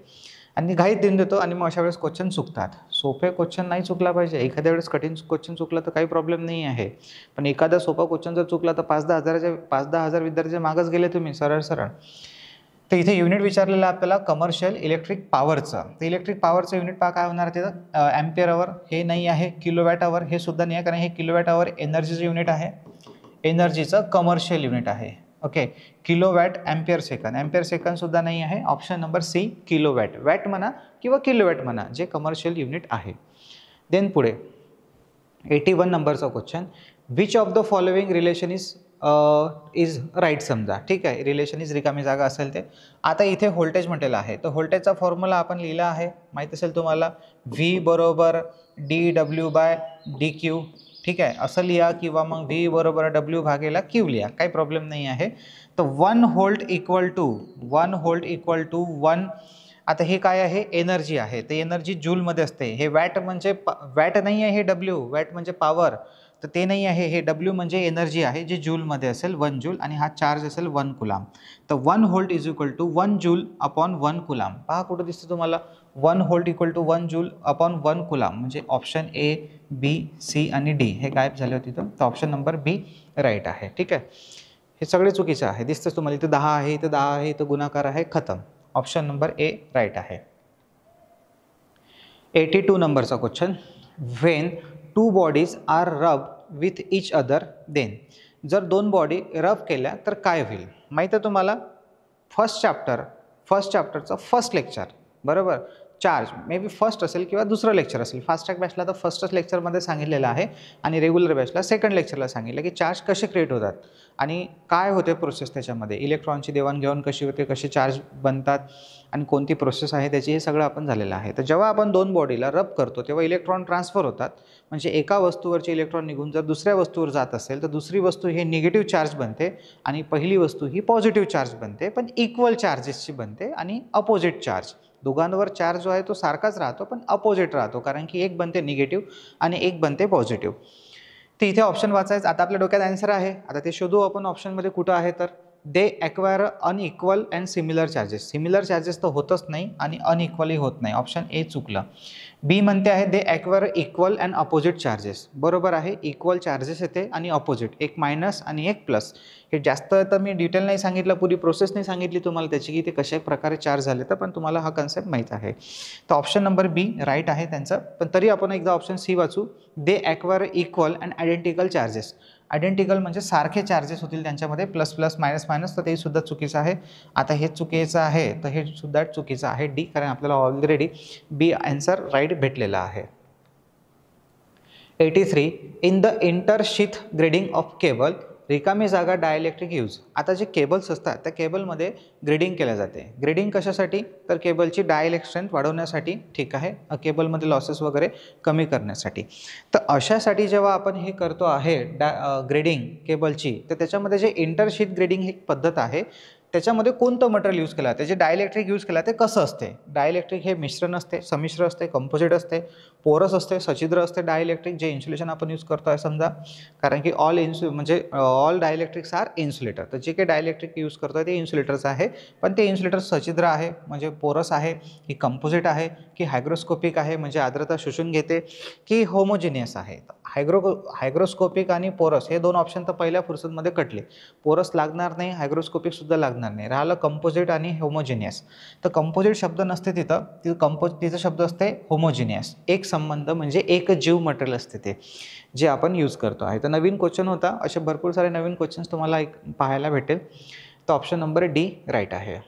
आणि घाईत देऊन देतो, आणि मग अशा वेळेस क्वेश्चन चुकतात. सोपे क्वेश्चन नाही चुकला पाहिजे. एखाद्या वेळेस कठीण क्वेश्चन चुकला तर काही प्रॉब्लेम नाही आहे, पण एखादा सोपा क्वेश्चन जर चुकला तर 5-10 हजार विद्यार्थी मागच गेले तुम्ही सरळ सरळ. तर इथे युनिट विचारलेलं आपल्याला कमर्शियल इलेक्ट्रिक पॉवरचं. तर इलेक्ट्रिक पॉवरचं युनिट काय होणार तिथं, ॲम्पियर अवर. हे नाही आहे किलोवॅट अवर, हे सुद्धा नाही आहे, कारण हे किलोवॅट अवर एनर्जीचं युनिट आहे, एनर्जीचं कमर्शियल युनिट आहे. Okay, kilowatt ampere second, ampere second सुद्धा नाही आहे. Option number C kilowatt, watt म्हणा किंवा किलोवॅट म्हणा, जे कमर्शियल युनिट आहे. देन पुढे 81 नंबरचा question, which of the following relation is right. समजा ठीक आहे, रिलेशन इज रिकामी जागा असेल ते. आता इथे व्होल्टेज म्हटलेलं आहे, तर व्होल्टेजचा फॉर्म्युला आपण लिहिला आहे, माहीत असेल तुम्हाला, व्ही बरोबर dW/dQ. ठीक आहे, असं लिहा, किंवा मग व्ही बरोबर W भागेला Q लिहा, काही प्रॉब्लेम नाही आहे. तर 1 व्होल्ट इक्वल टू 1. आता हे काय आहे, एनर्जी आहे, ते एनर्जी जूलमध्ये असते. हे वॅट म्हणजे वॅट नाही आहे, हे W, वॅट म्हणजे पॉवर, तर ते नाही आहे. हे W म्हणजे एनर्जी आहे, जे जूलमध्ये असेल 1 जूल, आणि हा चार्ज असेल 1 कुलाम. तर 1 volt is equal to 1 joule upon 1 coulomb. पहा कुठं दिसतं तुम्हाला, 1 volt equal to 1 joule upon 1 coulomb, म्हणजे ऑप्शन ए, बी, सी आणि डी हे गायब झाले होते तिथं. तर ऑप्शन नंबर बी राईट आहे. ठीक आहे, हे सगळे चुकीचं आहे. दिसतंच तुम्हाला, इथं 10 आहे, इथं 10 आहे, इथं गुणाकार आहे, खतम. ऑप्शन नंबर ए राईट आहे. 82 नंबरचा क्वेश्चन, व्हेन 2 बॉडीज आर रब विथ इच अदर देन. जर 2 बॉडी रब केल्या तर काय होईल, माहीत आहे तुम्हाला. फर्स्ट चॅप्टरचं फर्स्ट लेक्चर, बरोबर, चार्ज मे बी फर्स्ट असेल किंवा दुसरं लेक्चर असेल. फास्ट ट्रॅक बॅचला तर फर्स्टच लेक्चरमध्ये सांगितलेलं आहे, आणि रेग्युलर बॅचला सेकंड लेक्चरला सांगितलं की चार्ज कसे क्रिएट होतात आणि काय होते प्रोसेस त्याच्यामध्ये, इलेक्ट्रॉनची देवाणघेवाण कशी होते, कसे चार्ज बनतात आणि कोणती प्रोसेस आहे त्याची, हे सगळं आपण झालेलं आहे. तर जेव्हा आपण 2 बॉडीला रब करतो तेव्हा इलेक्ट्रॉन ट्रान्सफर होतात, म्हणजे एका वस्तूवरचे इलेक्ट्रॉन निघून जर दुसऱ्या वस्तूवर जात असेल तर दुसरी वस्तू ही निगेटिव्ह चार्ज बनते आणि पहिली वस्तू ही पॉझिटिव्ह चार्ज बनते, पण इक्वल चार्जेसची बनते. आणि अपोजिट चार्ज, दोघांवर चार्ज जो आहे तो सारखाच राहतो पण अपोजिट राहतो, कारण की एक बनते निगेटिव्ह आणि एक बनते पॉझिटिव्ह. तर इथे ऑप्शन वाचायचं. आता आपल्या डोक्यात आन्सर आहे, आता ते शोधू आपण ऑप्शनमध्ये कुठं आहे. तर they acquire unequal and similar charges. Similar charges तर होतच नाही आणि अनइक्वलही होत नाही, ऑप्शन ए चुकलं. बी म्हणते आहे they acquire equal and opposite charges. बरोबर आहे, इक्वल चार्जेस येते आणि अपोजिट, एक मायनस आणि एक प्लस. हे जास्त तर मी डिटेल नाही सांगितलं, पुरी प्रोसेस नाही सांगितली तुम्हाला त्याची की ते कशा प्रकारे चार्ज झाले, तर पण तुम्हाला हा कन्सेप्ट माहीत आहे. तर ऑप्शन नंबर बी राईट आहे त्यांचं. पण तरी आपण एकदा ऑप्शन सी वाचू, they acquire equal and identical charges. Identical म्हणजे सारखे चार्जेस होतील त्यांच्यामध्ये, प्लस प्लस मायनस मायनस, तर ते सुद्धा चुकीचं आहे. आता हे चुकीचं आहे, तर हे सुद्धा चुकीचं आहे डी, कारण आपल्याला ऑलरेडी बी आन्सर राईट भेटलेला आहे. 83 in the intersheath grading of cable रिकामी जागा डायइलेक्ट्रिक यूज. आता जे केबल्स असतात त्या केबलमध्ये ग्रेडिंग केल्या जाते. ग्रेडिंग कशासाठी, तर केबलची डायइलेक्ट्रिक स्ट्रेंथ वाढवण्यासाठी, ठीक आहे, केबलमध्ये लॉसेस वगैरे कमी करण्यासाठी. तर अशासाठी जेव्हा आपण हे करतो आहे ग्रेडिंग केबलची, तर त्याच्यामध्ये जे इंटरशीथ ग्रेडिंग ही पद्धत आहे त्याच्यामध्ये कोणतं मटेरियल यूज केलं जाते, जे डायइलेक्ट्रिक यूज केलं ते कसं असते. डायइलेक्ट्रिक हे मिश्रण असते, संमिश्र असते, कंपोजिट असते, पोरस असते, सच्छिद्र असते. डायइलेक्ट्रिक जे इन्सुलेशन आपण यूज करतो आहे समजा, कारण की ऑल डायइलेक्ट्रिक्स आर इन्सुलेटर. तर जे काही डायइलेक्ट्रिक यूज करतो आहे ते इन्सुलेटर्स आहे, पण ते इन्सुलेटर सच्छिद्र आहे म्हणजे पोरस आहे, की कंपोजिट आहे, की हायग्रोस्कोपिक आहे म्हणजे आर्द्रता शोषून घेते, की होमोजिनियस आहे. हायग्रोस्कोपिक आणि पोरस हे 2 ऑप्शन तर पहिल्या फुरसतमध्ये कटले. पोरस लागणार नाही, हायग्रोस्कोपिक सुद्धा लागणार नाही, राहिलं कंपोजिट आणि होमोजिनियस. तर कंपोजिट शब्द नसते तिथं, तिचं शब्द असते होमोजिनियस. एक संबंध म्हणजे एक जीव मटेरियल असते ते, जे आपण यूज करतो आहे. तर नवीन क्वेश्चन होता, असे भरपूर सारे नवीन क्वेश्चन्स तुम्हाला पाहायला भेटेल. तर ऑप्शन नंबर डी राईट आहे.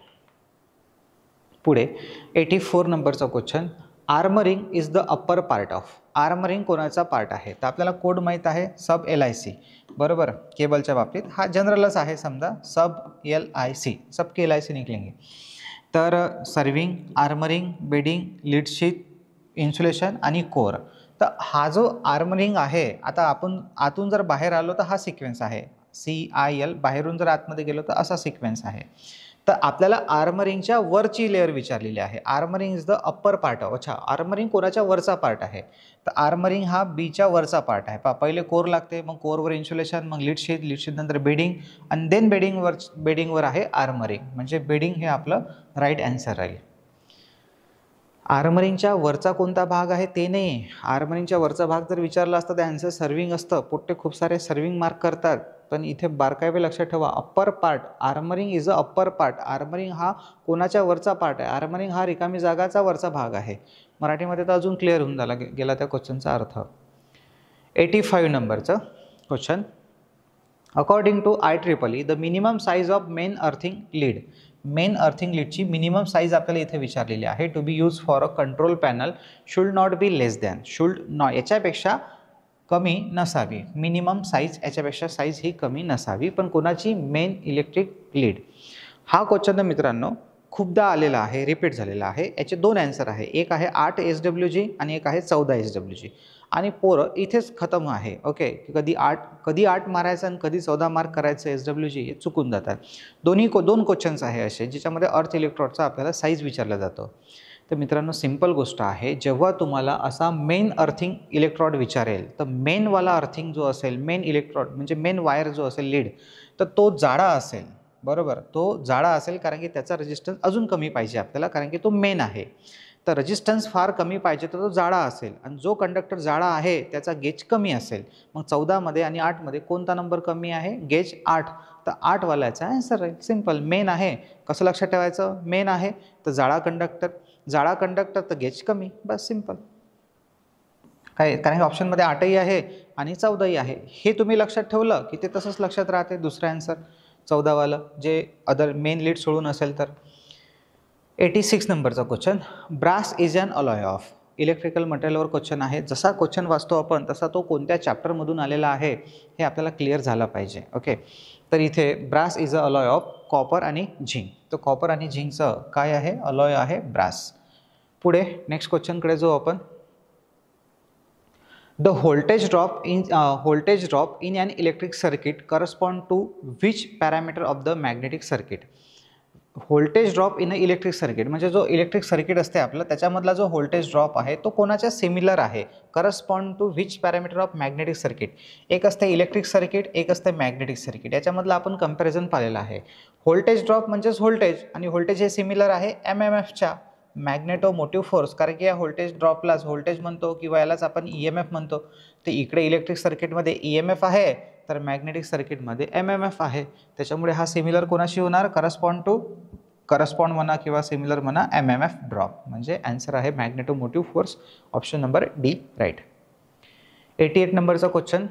पुढे 84 नंबरचा question, armouring is the upper part of. Armouring कोणाचा पार्ट आहे, तर आपल्याला कोड माहीत आहे, सब LIC. बरोबर, केबलच्या बाबतीत हा जनरलच आहे, समजा सब LIC, सबके LIC निकलेंगे. तर सर्विंग, आर्मरिंग, बेडिंग, लीडशीट, इन्सुलेशन आणि कोर. तर हा जो आर्मरिंग आहे, आता आपण आतून जर बाहेर आलो तर हा सिक्वेन्स आहे, CIL, बाहेरून जर आतमध्ये गेलो तर असा सिक्वेन्स आहे. तर आपल्याला आर्मरिंगच्या वरची लेअर विचारलेली आहे. Armouring is the upper part. अच्छा, आर्मरिंग कोणाच्या वरचा पार्ट आहे? तर आर्मरिंग हा बीच्या वरचा पार्ट आहे. पहिले कोर लागते, मग कोरवर इन्सुलेशन, मग लीड नंतर बेडिंग आणि देन बेडिंगवर आहे आर्मरिंग. म्हणजे बेडिंग हे आपलं राईट आन्सर राहील. आर्मरिंगच्या वरचा कोणता भाग आहे ते नाही. आर्मरिंगच्या वरचा भाग जर विचारला असता तर आन्सर सर्विंग असतं. पोट्टे खूप सारे सर्विंग मार्क करतात, पण इथे बारकावे लक्षात ठेवा. Upper part, armouring is a upper part. Armouring हा कोणाच्या वरचा पार्ट आहे? आर्मरिंग हा रिकामी जागाचा वरचा भाग आहे. मराठीमध्ये तर अजून क्लिअर होऊन झाला गेला त्या क्वेश्चनचा अर्थ. 85 नंबरचं question. According to IEEE the minimum size of main earthing lead. Main earthing लीडची मिनिमम साईज आपल्याला इथे विचारलेली आहे. To be use for a control panel should not be less than. Should not याच्यापेक्षा कमी नसावी. मिनिमम साईज याच्यापेक्षा size ही कमी नसावी. पण कोणाची? Main electric lead. हा क्वेश्चन मित्रांनो खूपदा आलेला आहे, रिपीट झालेला आहे. याचे दोन आन्सर आहे. एक आहे 8 SWG आणि एक आहे 14 SWG. आणि पोरं इथेच खतम आहे. ओके, कधी 8 मारायचं आणि कधी 14 मार्क करायचं SWG हे चुकून जातात. दोन क्वेश्चन्स आहे असे ज्याच्यामध्ये अर्थ इलेक्ट्रोडचा आपल्याला साईज विचारला जातो. तर मित्रांनो सिंपल गोष्ट आहे, जेव्हा तुम्हाला असा मेन अर्थिंग इलेक्ट्रोड विचारेल तर मेनवाला अर्थिंग जो असेल, मेन इलेक्ट्रोड म्हणजे मेन वायर जो असेल लीड, तर तो जाडा असेल. बरोबर, तो जाडा असेल कारण की त्याचा रेजिस्टन्स अजून कमी पाहिजे आपल्याला, कारण की तो मेन आहे. तर रेजिस्टन्स फार कमी पाहिजे तर तो जाडा असेल, आणि जो कंडक्टर जाडा आहे त्याचा गेज कमी असेल. मग 14मध्ये आणि 8मध्ये कोणता नंबर कमी आहे? गेज 8. तर 8 वाल्याचा आन्सर राहील. सिंपल. मेन आहे, कसं लक्षात ठेवायचं? मेन आहे तर जाडा कंडक्टर तर गेज कमी. बस सिंपल. काय, कारण की ऑप्शनमध्ये 8ही आहे आणि 14ही आहे. हे तुम्ही लक्षात ठेवलं की ते तसंच लक्षात राहते. दुसरं आन्सर 14वालं जे अदर मेन लीड सोडून असेल तर. 86 नंबरचा question. Brass is an alloy of. Electrical मटेरियलवर क्वेश्चन आहे. जसा क्वेश्चन वाचतो आपण तसा तो कोणत्या चॅप्टरमधून आलेला आहे हे आपल्याला क्लिअर झालं पाहिजे. ओके, तर इथे brass is a alloy of copper आणि झिंक. तर कॉपर आणि झिंकचं काय आहे? अलॉय आहे ब्रास. पुढे नेक्स्ट क्वेश्चनकडे जाऊ आपण. The voltage drop in an electric circuit correspond to which parameter of the magnetic circuit. Voltage drop in a electric circuit म्हणजे जो इलेक्ट्रिक सर्किट असते आपलं त्याच्यामधला जो व्होल्टेज ड्रॉप आहे तो कोणाच्या सिमिलर आहे? Correspond to which parameter of magnetic circuit. एक असते इलेक्ट्रिक सर्किट, एक असते मॅग्नेटिक सर्किट. याच्यामधलं आपण कंपॅरिझन पाहिलेलं आहे. व्होल्टेज ड्रॉप म्हणजेच व्होल्टेज, आणि व्होल्टेज हे सिमिलर आहे MMFच्या, मॅग्नेटोमोटिव्ह फोर्स. कारण की या व्होल्टेज ड्रॉपलाच व्होल्टेज म्हणतो किंवा यालाच आपण EMF म्हणतो. तर इकडे इलेक्ट्रिक सर्किटमध्ये EMF आहे तर मॅग्नेटिक सर्किटमध्ये MMF आहे. त्याच्यामुळे हा सिमिलर कोणाशी होणार? करस्पॉन्ड म्हणा किंवा सिमिलर म्हणा MMF ड्रॉप. म्हणजे आन्सर आहे magnetomotive force. Option number D right. 88 नंबरचा क्वेश्चन.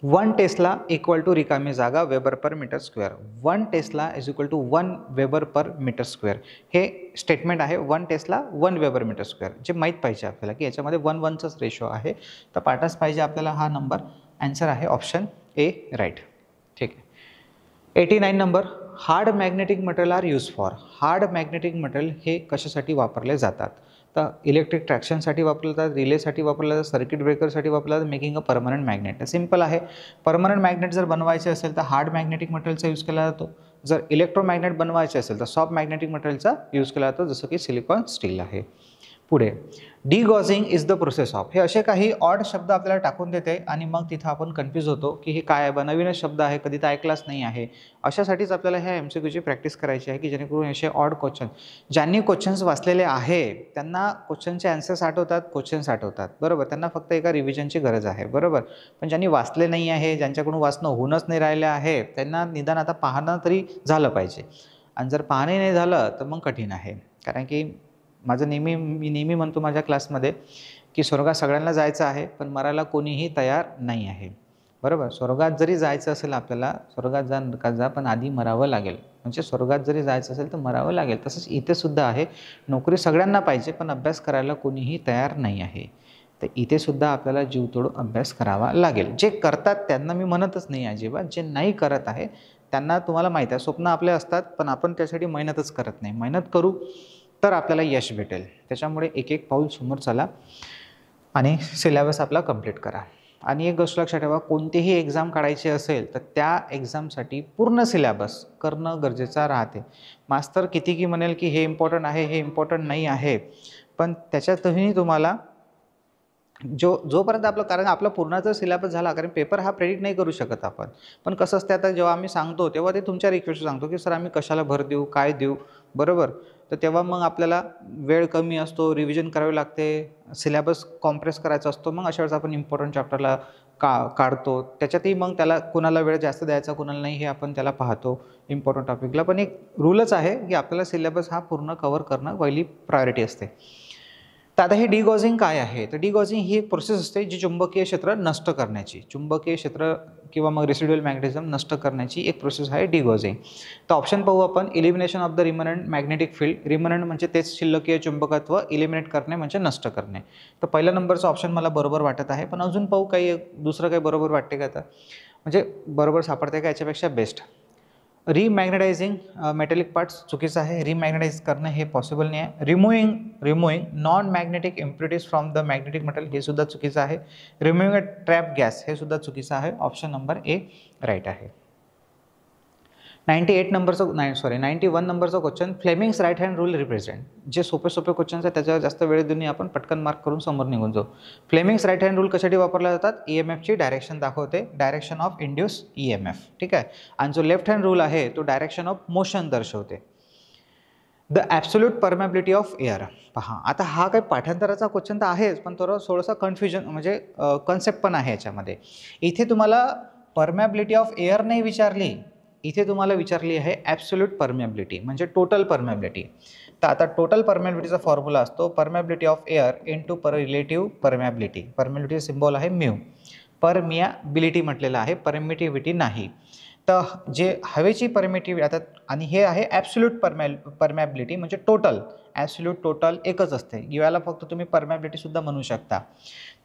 1 टेस्ला इक्वल टू रिकामी जागा weber per metre square. 1 tesla is equal to 1 weber per metre square. हे स्टेटमेंट आहे. 1 टेस्ला 1 वेबर मीटर स्क्वेअर. जे माहीत पाहिजे आपल्याला की याच्यामध्ये 1:1चाच रेशो आहे. तर पाठाच पाहिजे आपल्याला हा नंबर. आन्सर आहे ऑप्शन A राईट. ठीक आहे. 89 नंबर. Hard magnetic material are use for. Hard magnetic material हे कशासाठी वापरले जातात? तर इलेक्ट्रिक ट्रॅक्शनसाठी वापरले जातात, रिलेसाठी वापरले जातात, सर्किट ब्रेकरसाठी वापरले जातात, making a permanent magnet. Simple आहे. परमनंट मॅग्नेट जर बनवायचे असेल तर हार्ड मॅग्नेटिक मटेरियलचा यूज केला जातो. जर इलेक्ट्रोमॅग्नेट बनवायचे असेल तर सॉफ्ट मॅग्नेटिक मटेरियलचा यूज केला जातो, जसं की सिलिकॉन स्टील आहे. पुढे डिगॉझिंग इज द प्रोसेस ऑफ. हे असे काही ऑड शब्द आपल्याला टाकून देते आणि मग तिथं आपण कन्फ्यूज होतो की हे काय आहे, नवीनच शब्द आहे, कधी तर ऐकलाच नाही आहे. अशासाठीच आपल्याला ह्या MCQची प्रॅक्टिस करायची आहे की जेणेकरून असे ऑड क्वेश्चन, ज्यांनी क्वेश्चन्स वाचलेले आहे त्यांना क्वेश्चनचे आन्सर्स आठवतात, क्वेश्चन्स आठवतात. बरोबर, त्यांना फक्त एका रिव्हिजनची गरज आहे. बरोबर, पण ज्यांनी वाचले नाही आहे, ज्यांच्याकडून वाचणं होऊनच नाही राहिलं आहे, त्यांना निदान आता पाहणं तरी झालं पाहिजे. आणि जर पाहणे नाही झालं तर मग कठीण आहे. कारण की मी नेहमी म्हणतो माझ्या क्लासमध्ये की स्वर्गात सगळ्यांना जायचं आहे पण मरायला कोणीही तयार नाही आहे. बरोबर, स्वर्गात जरी जायचं असेल आपल्याला, स्वर्गात जा नरकात जा, पण आधी मरावं लागेल. म्हणजे स्वर्गात जरी जायचं असेल तर मरावं लागेल. तसंच इथे सुद्धा आहे. नोकरी सगळ्यांना पाहिजे पण अभ्यास करायला कोणीही तयार नाही आहे. तर इथे सुद्धा आपल्याला जीव तोडून अभ्यास करावा लागेल. जे करतात त्यांना मी म्हणतच नाही अजिबात, जे नाही करत आहे त्यांना तुम्हाला माहीत आहे स्वप्न आपले असतात पण आपण त्यासाठी मेहनतच करत नाही. मेहनत करू तर आपल्याला यश भेटेल. त्याच्यामुळे एक एक पाऊल समोर चला आणि सिलेबस आपला कंप्लीट करा. आणि एक गोष्ट लक्षात ठेवा, कोणतीही एक्झाम काढायची असेल तर त्या एक्झामसाठी पूर्ण सिलेबस करणं गरजेचं राहते. मास्तर कितीही म्हणेल की हे इम्पॉर्टंट आहे, हे इम्पॉर्टंट नाही आहे, पण त्याच्यातही तुम्हाला जोपर्यंत आपलं, कारण आपला पूर्णचा सिलेबस झाला, कारण पेपर हा प्रेडिक्ट नाही करू शकत आपण. पण कसं असते, आता जेव्हा आम्ही सांगतो तेव्हा ते तुमच्या रिक्वेस्ट सांगतो की सर आम्ही कशाला भर देऊ, काय देऊ, बरोबर. तर तेव्हा मग आपल्याला वेळ कमी असतो, रिव्हिजन करावी लागते, सिलेबस कॉम्प्रेस करायचा असतो. मग अशा वेळेस आपण इम्पॉर्टंट चॅप्टरला काढतो. त्याच्यातही मग त्याला कुणाला वेळ जास्त द्यायचा, कुणाला नाही, हे आपण त्याला पाहतो इम्पॉर्टंट टॉपिकला. पण एक रूलच आहे की आपल्याला सिलेबस हा पूर्ण कव्हर करणं पहिली प्रायोरिटी असते. तर आता हे डिगॉझिंग काय आहे, तर डिगॉझिंग ही एक प्रोसेस असते जी चुंबकीय क्षेत्र नष्ट करण्याची, चुंबकीय क्षेत्र किंवा मग रेसिड्युअल मॅग्नेटिझम नष्ट करण्याची एक प्रोसेस आहे डिगॉझिंग. तर ऑप्शन पाहू आपण, elimination of the remnant magnetic field. Remnant म्हणजे तेच शिल्लकीय चुंबकत्व, इलिमिनेट करणे म्हणजे नष्ट करणे. तर पहिल्या नंबरचा ऑप्शन मला बरोबर वाटत आहे, पण अजून पाहू काही दुसरं काही बरोबर वाटते का, आता म्हणजे बरोबर सापडते का याच्यापेक्षा बेस्ट. रिमॅग्नेटायझिंग मेटॅलिक पार्ट्स चुकीचं आहे, रिमॅग्नेटाइज करणं हे पॉसिबल नाही आहे. Removing non magnetic impurities from the magnetic metal हे सुद्धा चुकीचं आहे. रिमूव्हिंग अ ट्रॅप गॅस हे सुद्धा चुकीचं आहे. ऑप्शन नंबर ए राईट आहे. 91 नंबरचा question, Fleming's right hand rule represent. जे सोपे क्वेश्चन्स आहेत त्याच्यावर जास्त वेळ देऊन आपण पटकन मार्क करून समोर निघून जाऊ. फ्लेमिंग्स राईट हँड रूल कशासाठी वापरला जातात, EMFची डायरेक्शन दाखवते, डायरेक्शन ऑफ इंड्यूस EMF, ठीक आहे. आणि जो लेफ्ट हँड रूल आहे तो डायरेक्शन ऑफ मोशन दर्शवते. The absolute permeability of air. पहा, आता हा काही पाठांतराचा क्वेश्चन तर आहेच, पण थोडंसं कन्फ्युजन म्हणजे कन्सेप्ट पण आहे याच्यामध्ये. इथे तुम्हाला परमेबिलिटी ऑफ एअर नाही विचारली, इथे तुम्हाला विचारली आहे ॲब्सोल्यूट परमेबिलिटी म्हणजे टोटल परमेबिलिटी. तर आता टोटल परमेबिलिटीचा फॉर्म्युला असतो permeability of air into relative permeability. Permeability symbol आहे म्यू. परमियाबिलिटी म्हटलेलं आहे, परमिटिव्हिटी नाही. तर जे हवेची परमिटिव्हिटी आता, आणि हे आहे ॲब्सोल्यूट परमॅबिलिटी म्हणजे टोटल. ॲब्सोल्यूट टोटल एकच असते, याला फक्त तुम्ही परमॅबिलिटीसुद्धा म्हणू शकता.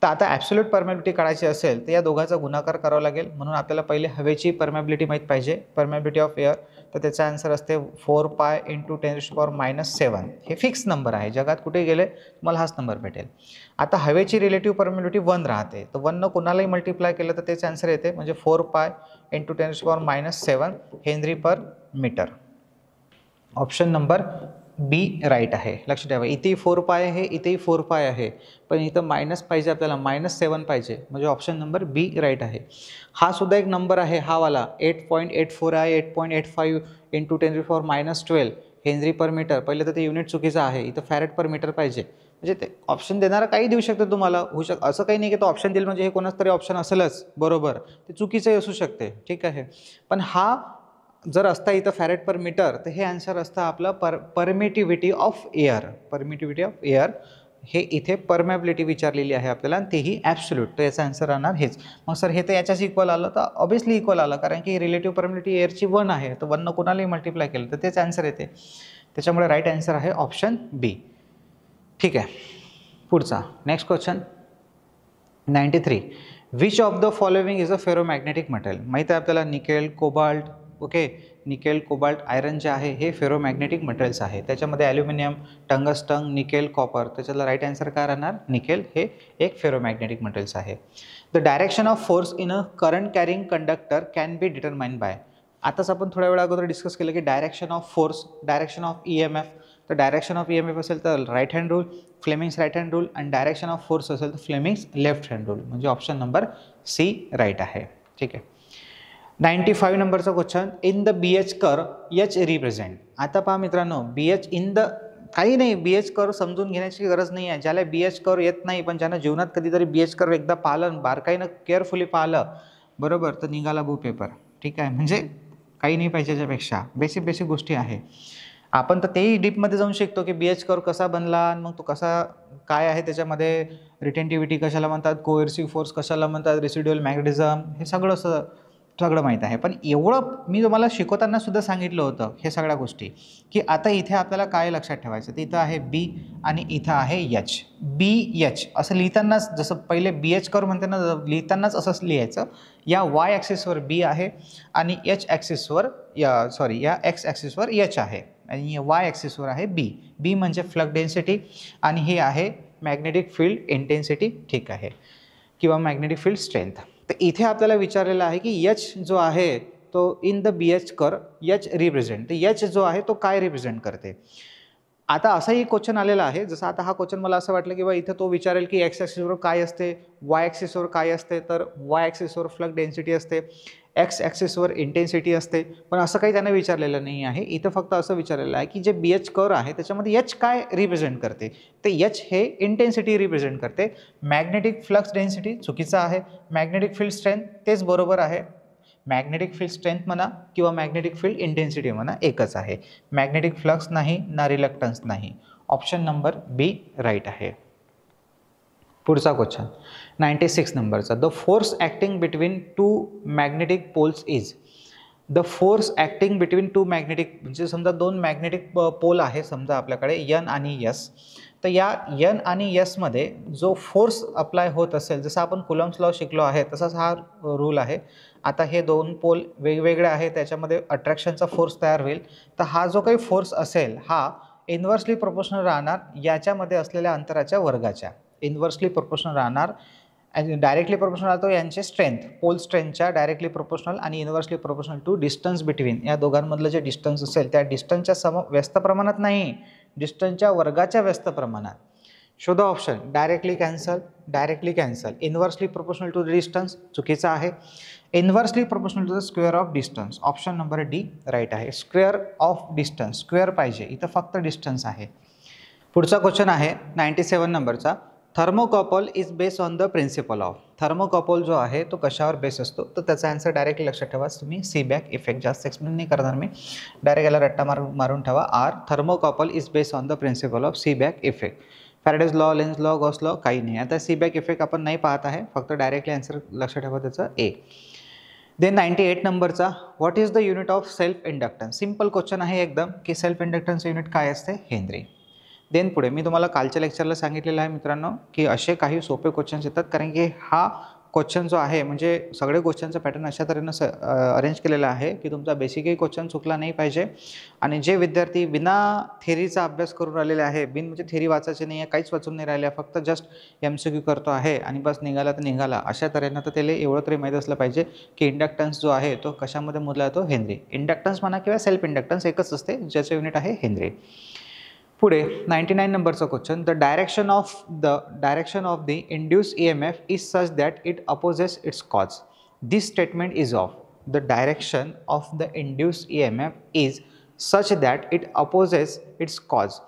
तर आता ॲब्सोल्यूट परमॅबिलिटी काढायची असेल तर या दोघांचा गुणाकार करावा लागेल. म्हणून आपल्याला पहिले हवेची परमॅबिलिटी माहीत पाहिजे, परमॅबिलिटी ऑफ एअर. तर त्याचा आन्सर असते 4π × 10⁻⁷. हे फिक्स नंबर आहे, जगात कुठे गेले तुम्हाला हाच नंबर भेटेल. आता हवेची रिलेटिव्ह परमॅबिलिटी 1 राहते, तर 1 कोणालाही मल्टिप्लाय केलं तर तेच आन्सर येते, म्हणजे 4π × 10⁻⁷ हेनरी पर मीटर. ऑप्शन नंबर बी राईट आहे. लक्षात ठेवा, इथेही 4π आहे, इथेही 4π आहे, पण इथं मायनस पाहिजे आपल्याला, -7 पाहिजे, म्हणजे ऑप्शन नंबर बी राईट आहे. हा सुद्धा एक नंबर आहे, हा वाला 8.84 आहे, 8.85 × 10⁻12 हेनरी पर मीटर. पहिलं तर ते युनिट चुकीचं आहे, इथं फॅरेट पर मीटर पाहिजे. म्हणजे ते ऑप्शन देणारा काही देऊ शकतं तुम्हाला, असं काही नाही की तो ऑप्शन देईल म्हणजे हे कोणाच तरी ऑप्शन असेलच बरोबर, ते चुकीचंही असू शकते, ठीक आहे. पण हा जर असता इथं फॅरेट पर मीटर तर हे आन्सर असतं आपलं permittivity of air. Permittivity of air हे इथे परमॅबिलिटी विचारलेली आहे आपल्याला, आणि तेही ॲब्सोल्यूट, तर याचा आन्सर राहणार हेच. मग सर हे तर याच्याच इक्वल आलं, तर ऑब्वियसली इक्वल आलं, कारण की रिलेटिव्ह परमिटिव्हिटी एअरची 1 आहे, तर 1 कोणालाही मल्टिप्लाय केलं तर तेच आन्सर येते. त्याच्यामुळे राईट आन्सर आहे ऑप्शन बी. ठीक आहे, पुढचा next question 93. Which of the following is a ferromagnetic metal. माहीत आहे आपल्याला, nickel, cobalt, okay, nickel, cobalt, iron जे आहे हे फेरोमॅग्नेटिक मेटल्स आहे. त्याच्यामध्ये ॲल्युमिनियम, टंगस्टन, निकेल, कॉपर. त्याच्यातला राईट आन्सर काय राहणार, निकेल हे एक फेरोमॅग्नेटिक मेटल्स आहे. The direction of force in a current carrying conductor can be determined by. आताच आपण थोड्या वेळा अगोदर डिस्कस केलं की direction of force, direction of EMF. तर डायरेक्शन ऑफ EMF असेल तर right hand rule, Fleming's right hand rule, आणि डायरेक्शन ऑफ फोर्स असेल तर फ्लेमिंग्स लेफ्ट हँड रूल, म्हणजे ऑप्शन नंबर सी राईट आहे. ठीक आहे. 95 नंबरचा question, in the BH curve H represent. आता पहा मित्रांनो, BH इन द काही नाही, BH कर्व समजून घेण्याची गरज नाही आहे. ज्याला BH कर्व येत नाही, पण ज्यानं जीवनात कधीतरी BH कर्व एकदा पाहिलं, बारकाईनं केअरफुली पाहिलं बरोबर, तर निघाला भू पेपर. ठीक आहे, म्हणजे काही नाही पाहिजे त्याच्यापेक्षा, बेसिक गोष्टी आहे. आपण तर तेही डीपमध्ये जाऊन शिकतो की BH कर्व कसा बनला, आणि मग तो कसा काय आहे त्याच्यामध्ये, रिटेंटिव्हिटी कशाला म्हणतात, कोएर्सिव्ह फोर्स कशाला म्हणतात, रेसिड्युअल मॅग्नेटिझम, हे सगळं माहीत आहे. पण एवढं मी तुम्हाला शिकवताना सुद्धा सांगितलं होतं हे सगळ्या गोष्टी, की आता इथे आपल्याला काय लक्षात ठेवायचं, तर इथं आहे बी आणि इथं आहे एच. BH असं लिहितानाच, जसं पहिले BH कर्व म्हणते ना, लिहितानाच असंच लिहायचं. या Y ॲक्सिसवर B आहे आणि H ॲक्सिसवर या X ॲक्सिसवर H आहे, आणि Y ॲक्सिसवर आहे B. B म्हणजे फ्लक्स डेन्सिटी आणि हे आहे मॅग्नेटिक फील्ड इंटेन्सिटी. ठीक आहे. किंवा मॅग्नेटिक फील्ड स्ट्रेंथ. तर इथे आपल्याला विचारलेलं आहे की एच जो आहे तो इन द बी एच कर एच रिप्रेझेंट, तर एच जो आहे तो काय रिप्रेझेंट करते. आता असाही क्वेश्चन आलेला आहे, जसं आता हा क्वेश्चन मला असं वाटलं की बा इथं तो विचारेल की एक्स ॲक्सिसवर काय असते, वाय ॲक्सिसवर काय असते, तर वाय ॲक्सिसवर फ्लक्स डेन्सिटी असते, एक्स ॲक्सिसवर इंटेन्सिटी असते, पण असं काही त्याने विचारलेलं नाही आहे. इथं फक्त असं विचारलेलं आहे की जे बी एच कर्व आहे त्याच्यामध्ये एच काय रिप्रेझेंट करते, ते एच हे इंटेन्सिटी रिप्रेझेंट करते. मॅग्नेटिक फ्लक्स डेन्सिटी चुकीचं आहे, मॅग्नेटिक फील्ड स्ट्रेंथ तेच बरोबर आहे. मॅग्नेटिक फील्ड स्ट्रेंथ म्हणा किंवा मॅग्नेटिक फील्ड इंटेन्सिटी म्हणा एकच आहे. मॅग्नेटिक फ्लक्स नाही ना रिलक्टन्स नाही. ऑप्शन नंबर बी राईट आहे. पुढचा क्वेश्चन 96 नंबरचा. The force acting between two magnetic poles is. The force acting between two magnetic, म्हणजे समजा दोन मॅग्नेटिक पोल आहे समजा आपल्याकडे यन आणि यस. तर या यन आणि यसमध्ये जो फोर्स अप्लाय होत असेल, जसं आपण कुलम्स लॉ शिकलो आहे तसाच हा रूल आहे. आता हे दोन पोल वेगवेगळे आहे, त्याच्यामध्ये अट्रॅक्शनचा फोर्स तयार होईल. तर हा जो काही फोर्स असेल हा इन्व्हर्सली प्रोपोर्शनल राहणार याच्यामध्ये असलेल्या अंतराच्या वर्गाच्या. इन्व्हर्सली प्रोपोर्शनल राहणार, डायरेक्टली प्रोपोर्शनल राहतो यांचे स्ट्रेंथ, पोल स्ट्रेंथच्या डायरेक्टली प्रोपोर्शनल आणि inversely proportional to distance between, या दोघांमधलं जे डिस्टन्स असेल त्या डिस्टन्सच्या व्यस्त प्रमाणात नाही, डिस्टन्सच्या वर्गाच्या व्यस्त प्रमाणात. शोधा option. Directly cancel, directly cancel, inversely proportional to the distance चुकीचा आहे, inversely proportional to the square of distance. Option number D right आहे. स्क्वेअर ऑफ डिस्टन्स, स्क्वेअर पाहिजे, इथं फक्त डिस्टन्स आहे. पुढचा क्वेश्चन आहे 97 नंबरचा. Thermocouple is based on the principle of. Thermocouple जो आहे तो कशावर बेस असतो, तर त्याचा आन्सर डायरेक्टली लक्षात ठेवा तुम्ही, सीबॅक इफेक्ट. जास्त एक्सप्लेन नाही करणार मी, डायरेक्ट याला रट्टा मारून ठेवा. आर. Thermocouple is based on the principle of Seebeck effect. Faraday's law, Lenz law, Gauss law काही नाही. आता सीबॅक इफेक्ट आपण नाही पाहत आहे, फक्त डायरेक्टली आन्सर लक्षात ठेवा त्याचं ए. देन 98 नंबरचा. What is the unit of self inductance. Simple question आहे एकदम की सेल्फ इंडक्टन्सचं युनिट काय असते, हेनरी. देन पुढे मी तुम्हाला कालच्या लेक्चरला सांगितलेलं आहे मित्रांनो की असे काही सोपे क्वेश्चन्स येतात, कारण की हा क्वेश्चन जो आहे म्हणजे सगळे क्वेश्चनचा पॅटर्न अशा तऱ्हेनं अरेंज केलेला आहे की तुमचा बेसिकही क्वेश्चन चुकला नाही पाहिजे. आणि जे विद्यार्थी बिना थेरीचा अभ्यास करून राहिलेले आहे, म्हणजे थेरी वाचायचे नाही आहे, काहीच वाचून नाही राहिले, फक्त जस्ट MCQ करतो आहे आणि बस निघाला तर निघाला, अशा तऱ्हेनं तर त्याला एवढं तरी माहीत असलं पाहिजे की इंडक्टन्स जो आहे तो कशामध्ये मोजला जातो, हेनरी. इंडक्टन्स म्हणा किंवा सेल्फ इंडक्टन्स एकच असते, ज्याचं युनिट आहे हेनरी. पुढे 99 नंबरचा question. The direction of the induce EMF is such that it opposes it's cause. This statement is of. The direction of the induce EMF is such that it opposes it's cause.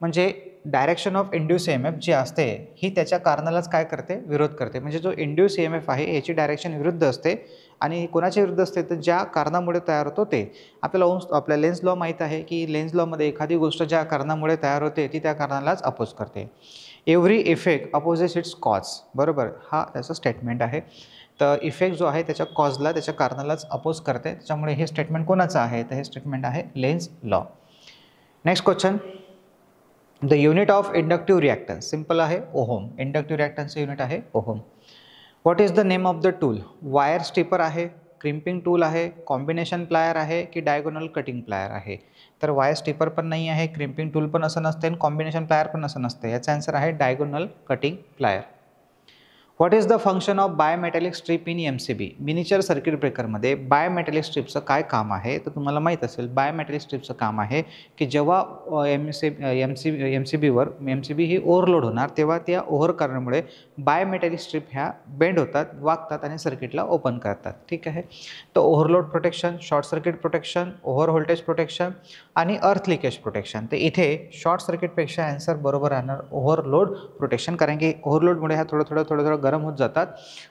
म्हणजे direction of induce EMF जी असते ही त्याच्या कारणालाच काय करते, विरोध करते. म्हणजे जो induce EMF आहे याची डायरेक्शन विरुद्ध असते, आणि कोणाच्या विरुद्ध असते, तर ज्या कारणामुळे तयार होतो ते. आपल्या लेन्झ लॉ माहीत आहे की लेन्झ लॉमध्ये एखादी गोष्ट ज्या कारणामुळे तयार होते ती त्या कारणालाच अपोज करते. Every effect opposes it's cause, बरोबर, हा त्याचं स्टेटमेंट आहे. तर इफेक्ट जो आहे त्याच्या कॉजला, त्याच्या कारणालाच अपोज करते, त्याच्यामुळे हे स्टेटमेंट कोणाचं आहे, तर हे स्टेटमेंट आहे Lenz law. Next question. The unit of inductive reactance. Simple आहे, ओहम. इंडक्टिव्ह रिॲक्टन्सचं युनिट आहे ohm. What is the name of the tool. Wire stripper आहे, क्रिम्पिंग टूल आहे, कॉम्बिनेशन प्लायर आहे की डायगोनल कटिंग प्लायर आहे. तर wire stripper पण नाही आहे, क्रिम्पिंग टूल पण असं नसते आणि कॉम्बिनेशन प्लायर पण असं नसते. याचा आन्सर आहे diagonal cutting plier. What is the function of bimetallic strip in MCB. Miniature circuit ब्रेकरमध्ये बायोमेटॅलिक स्ट्रिपचं काय काम आहे, तर तुम्हाला माहीत असेल बायोमेटॅलिक स्ट्रिपचं काम आहे की जेव्हा MCB ही ओव्हरलोड होणार तेव्हा त्या ओव्हर करण्यामुळे बायोमेटॅलिक स्ट्रिप ह्या बेंड होतात, वागतात आणि सर्किटला ओपन करतात. ठीक आहे. तर overload protection, short circuit protection, over voltage protection आणि अर्थ लिकेज प्रोटेक्शन. तर इथे शॉर्ट सर्किटपेक्षा आन्सर बरोबर राहणार ओव्हरलोड प्रोटेक्शन, कारण की ओव्हरलोडमुळे ह्या थोडं गरम होत जातात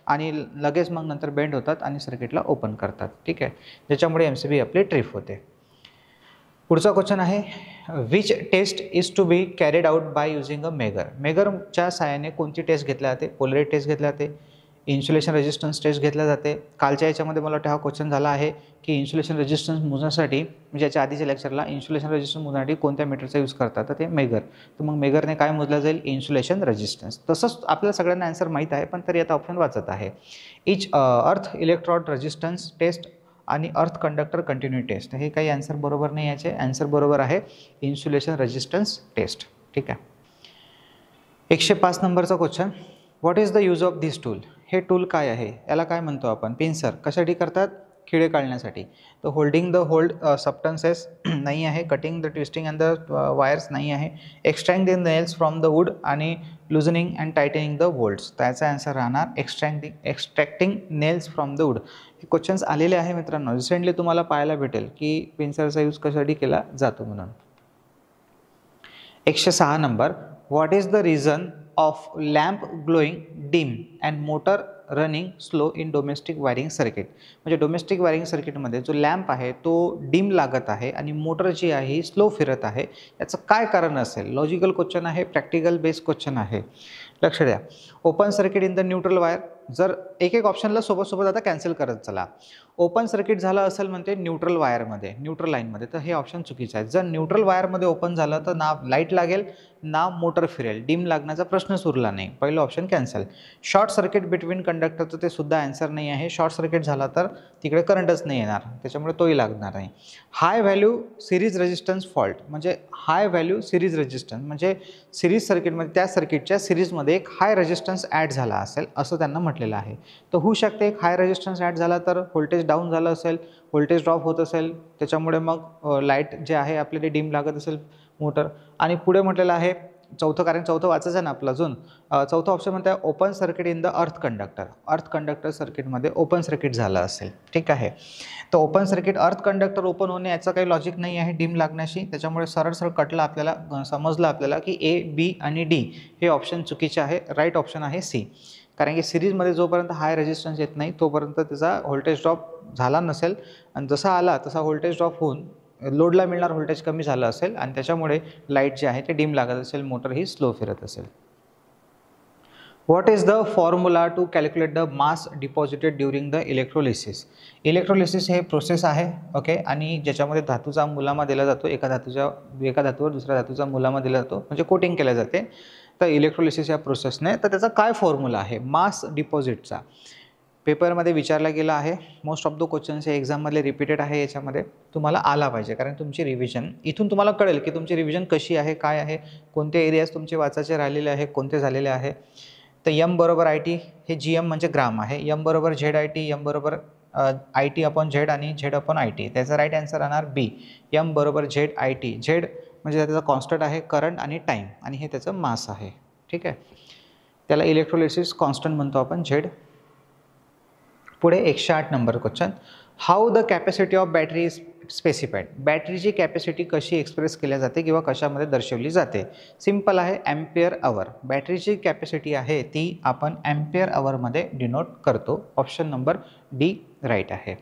आणि लगेच मग नंतर बेंड होतात आणि सर्किटला ओपन करतात. ठीक आहे, ज्याच्यामुळे MCB आपली ट्रिप होते. पुढचा क्वेश्चन आहे. Which test is to be carried out by using a megger. मेगरच्या साहाय्याने कोणती टेस्ट घेतल्या जाते, पोलॅरिटी टेस्ट घेतल्या जाते, इन्सुलेशन रेजिस्टन्स टेस्ट घेतल्या जाते. कालच्या याच्यामध्ये मला वाटतं हा क्वेश्चन झाला आहे की इन्सुलेशन रेजिस्टन्स मोजण्यासाठी, म्हणजे याच्या आधीच्या लेक्चरला इन्सुलेशन रेजिस्टन्स मोजण्यासाठी कोणत्या मीटरचा यूज करतात, तर ते मेगर. तर मग मेगरने काय मोजलं जाईल, इन्सुलेशन रेजिस्टन्स. तसंच आपल्याला सगळ्यांना आन्सर माहीत आहे, पण तरी आता ऑप्शन वाचत आहे. इच अर्थ इलेक्ट्रॉड रेजिस्टन्स टेस्ट आणि अर्थ कंडक्टर कंटिन्युटी टेस्ट. हे काही आन्सर बरोबर नाही, याचे आन्सर बरोबर आहे इन्सुलेशन रेजिस्टन्स टेस्ट. ठीक आहे. 105 नंबरचा question. What is the use of this tool. हे टूल काय आहे, याला काय म्हणतो आपण, पिन्सर. कशासाठी करतात, खिळे काढण्यासाठी. तर होल्डिंग द होल्ड सबस्टन्सेस नाही आहे, cutting the twisting and the wires नाही आहे, extract the nails from the wood आणि loosening and tightening the bolts. त्याचा आन्सर राहणार extracting nails from the wood. हे क्वेश्चन्स आलेले आहे मित्रांनो, रिसेंटली तुम्हाला पाहायला भेटेल की पिन्सरचा यूज कशासाठी केला जातो म्हणून. 106 number, what is the reason of lamp glowing dim and motor running slow in domestic wiring circuit. म्हणजे डोमेस्टिक वायरिंग सर्किटमध्ये जो लॅम्प आहे तो डिम लागत आहे आणि मोटर जी आहे ही स्लो फिरत आहे, याचं काय कारण असेल. लॉजिकल क्वेश्चन आहे, प्रॅक्टिकल बेस्ड क्वेश्चन आहे. लक्ष द्या. Open circuit in the neutral wire. जर एक एक ऑप्शनला सोबत आता कॅन्सल करत चला. ओपन सर्किट झालं असेल म्हणते न्यूट्रल वायरमध्ये, न्यूट्रल लाईनमध्ये, तर हे ऑप्शन चुकीचं आहे. जर न्यूट्रल वायरमध्ये ओपन झालं तर ना लाईट लागेल ना मोटर फिरेल, डिम लागण्याचा प्रश्नच उरला नाही. पहिलं option cancel. Short circuit between कंडक्टरचं ते सुद्धा आन्सर नाही आहे. शॉर्ट सर्किट झाला तर तिकडे करंटच नाही येणार, त्याच्यामुळे तोही लागणार नाही. High value series resistance fault. म्हणजे हाय व्हॅल्यू सिरीज रेजिस्टन्स म्हणजे सिरीज सर्किटमध्ये त्या सर्किटच्या सिरीजमध्ये एक हाय रेजिस्टन्स ॲड झाला असेल असं त्यांना म्हटलेलं आहे. तर होऊ शकते एक हाय रेजिस्टन्स ॲड झाला तर व्होल्टेज डाऊन झालं असेल, व्होल्टेज ड्रॉप होत असेल, त्याच्यामुळे मग लाईट जे आहे आपल्याला डिम लागत असेल मोटर. आणि पुढे म्हटलेलं आहे चौथं, कारण चौथं वाचायचं आहे ना आपलं अजून. चौथं ऑप्शन म्हणते open circuit in the earth conductor. अर्थ कंडक्टर सर्किटमध्ये ओपन सर्किट झालं असेल. ठीक आहे. तर ओपन सर्किट अर्थ कंडक्टर ओपन होणे याचं काही लॉजिक नाही आहे डिम लागण्याशी, त्याच्यामुळे सरळ कटलं आपल्याला, समजलं आपल्याला की ए, बी आणि डी हे ऑप्शन चुकीचे आहे. राईट ऑप्शन आहे सी. कारण की सिरीजमध्ये जोपर्यंत हाय रेजिस्टन्स येत नाही तोपर्यंत त्याचा व्होल्टेज ड्रॉप झाला नसेल, आणि जसा आला तसा व्होल्टेज ड्रॉप होऊन लोडला मिळणार व्होल्टेज कमी झालं असेल आणि त्याच्यामुळे लाईट जे आहे ते डिम लागत असेल, मोटर ही स्लो फिरत असेल. What is the formula to calculate the mass deposited during the electrolysis. Electrolysis हे प्रोसेस आहे, ओके, आणि ज्याच्यामध्ये धातूचा मुलामा दिला जातो, एका धातूवर दुसऱ्या धातूचा मुलामा दिला जातो, म्हणजे कोटिंग केल्या जाते. तर इलेक्ट्रोलिसिस या प्रोसेसने, तर त्याचा काय फॉर्म्युला आहे मास डिपॉझिटचा, पेपरमध्ये विचारला गेला आहे. मोस्ट ऑफ द क्वेश्चन्स हे एक्झाममधले रिपीटेड आहे. याच्यामध्ये तुम्हाला आला पाहिजे, कारण तुमची रिव्हिजन इथून तुम्हाला कळेल की तुमची रिव्हिजन कशी आहे, काय आहे, कोणते एरियाज तुमचे वाचायचे राहिलेले आहे, कोणते झालेले आहे. तर एम बरोबर आय टी, हे जी एम म्हणजे ग्राम आहे. एम बरोबर झेड आय टी, एम बरोबर आय टी अपॉन झेड आणि झेड अपॉन आय टी. त्याचा राईट आन्सर राहणार बी. एम बरोबर झेड आय टी. झेड म्हणजे त्याचा कॉन्स्टंट आहे, करंट आणि टाईम, आणि हे त्याचं मास आहे. ठीक आहे. त्याला इलेक्ट्रोलिसिस कॉन्स्टंट म्हणतो आपण, झेड. पुढे 108 number question, how the capacity of battery is specified. बॅटरीची कॅपॅसिटी कशी एक्सप्रेस केल्या जाते किंवा कशामध्ये दर्शवली जाते. सिंपल आहे, ॲम्पियर अवर. बॅटरीची कॅपॅसिटी आहे ती आपण ॲम्पियर अवरमध्ये डिनोट करतो. ऑप्शन नंबर डी राईट आहे.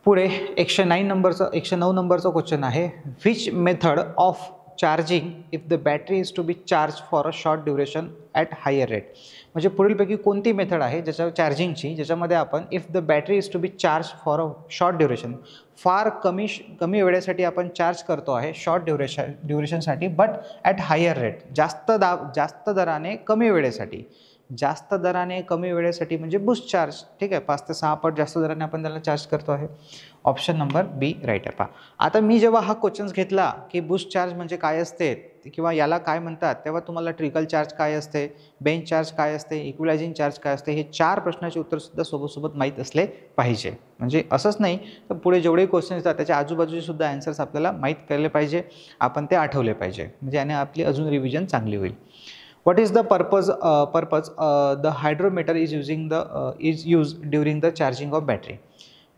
पुढे 109 नंबरचा क्वेश्चन आहे, which method of charging if the battery is to be charge for a short duration at higher rate. म्हणजे पुढीलपैकी कोणती मेथड आहे ज्याच्या चार्जिंगची, ज्याच्यामध्ये आपण if the battery is to be charge for a short duration, फार कमी वेळेसाठी आपण चार्ज करतो आहे शॉर्ट ड्युरेशनसाठी, बट ॲट हायर रेट, जास्त दराने कमी वेळेसाठी. जास्त दराने कमी वेळेसाठी म्हणजे बूस्ट चार्ज. ठीक आहे, 5 ते 6 पट जास्त दराने आपण त्याला चार्ज करतो आहे. ऑप्शन नंबर बी राईट आहे. पहा, आता मी जेव्हा हा क्वेश्चन्स घेतला की बूस्ट चार्ज म्हणजे काय असते किंवा याला काय म्हणतात, तेव्हा तुम्हाला ट्रिकल चार्ज काय असते, बेंच चार्ज काय असते, इक्विलायझिंग चार्ज काय असते, हे 4 प्रश्नाचे उत्तरसुद्धा सोबत माहीत असले पाहिजे. म्हणजे असंच नाही तर पुढे जेवढे क्वेश्चन येतात त्याच्या आजूबाजूचे सुद्धा आन्सर्स आपल्याला माहीत केले पाहिजे, आपण ते आठवले पाहिजे, म्हणजे याने आपली अजून रिव्हिजन चांगली होईल. What is the purpose the hydrometer is used during the charging of battery.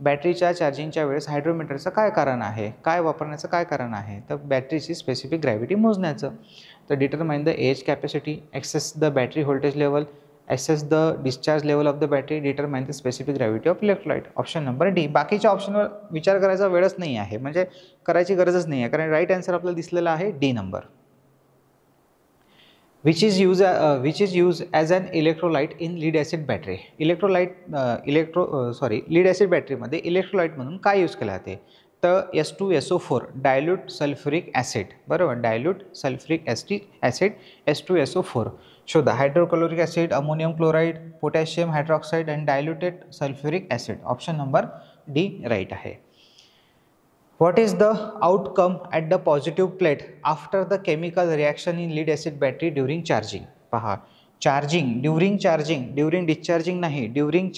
बॅटरीच्या चार्जिंगच्या वेळेस हायड्रोमीटरचं काय कारण आहे, काय वापरण्याचं काय कारण आहे, तर बॅटरीची स्पेसिफिक ग्रॅव्हिटी मोजण्याचं. तर determine the age capacity, access the battery voltage level, assess the discharge level of the battery, determine the specific gravity of electrolyte. Option number D. बाकीच्या ऑप्शनवर विचार करायचा वेळच नाही आहे, म्हणजे करायची गरजच नाही आहे, कारण राईट आन्सर आपल्याला दिसलेला आहे D number. which is used as an electrolyte in lead acid battery. lead acid battery मध्ये इलेक्ट्रोलाइट म्हणून काय यूज केला जाते, तर H2SO4 डायल्यूट सल्फ्युरिक ॲसिड. बरोबर, डायल्यूट सल्फ्युरिक ॲसिड H2SO4. शोधा. Hydrochloric acid, ammonium chloride, potassium hydroxide and diluted sulphuric acid. Option number D right आहे. What is the outcome at the positive plate after the chemical reaction in lead acid battery during charging? पहा, charging, during discharging नाही, during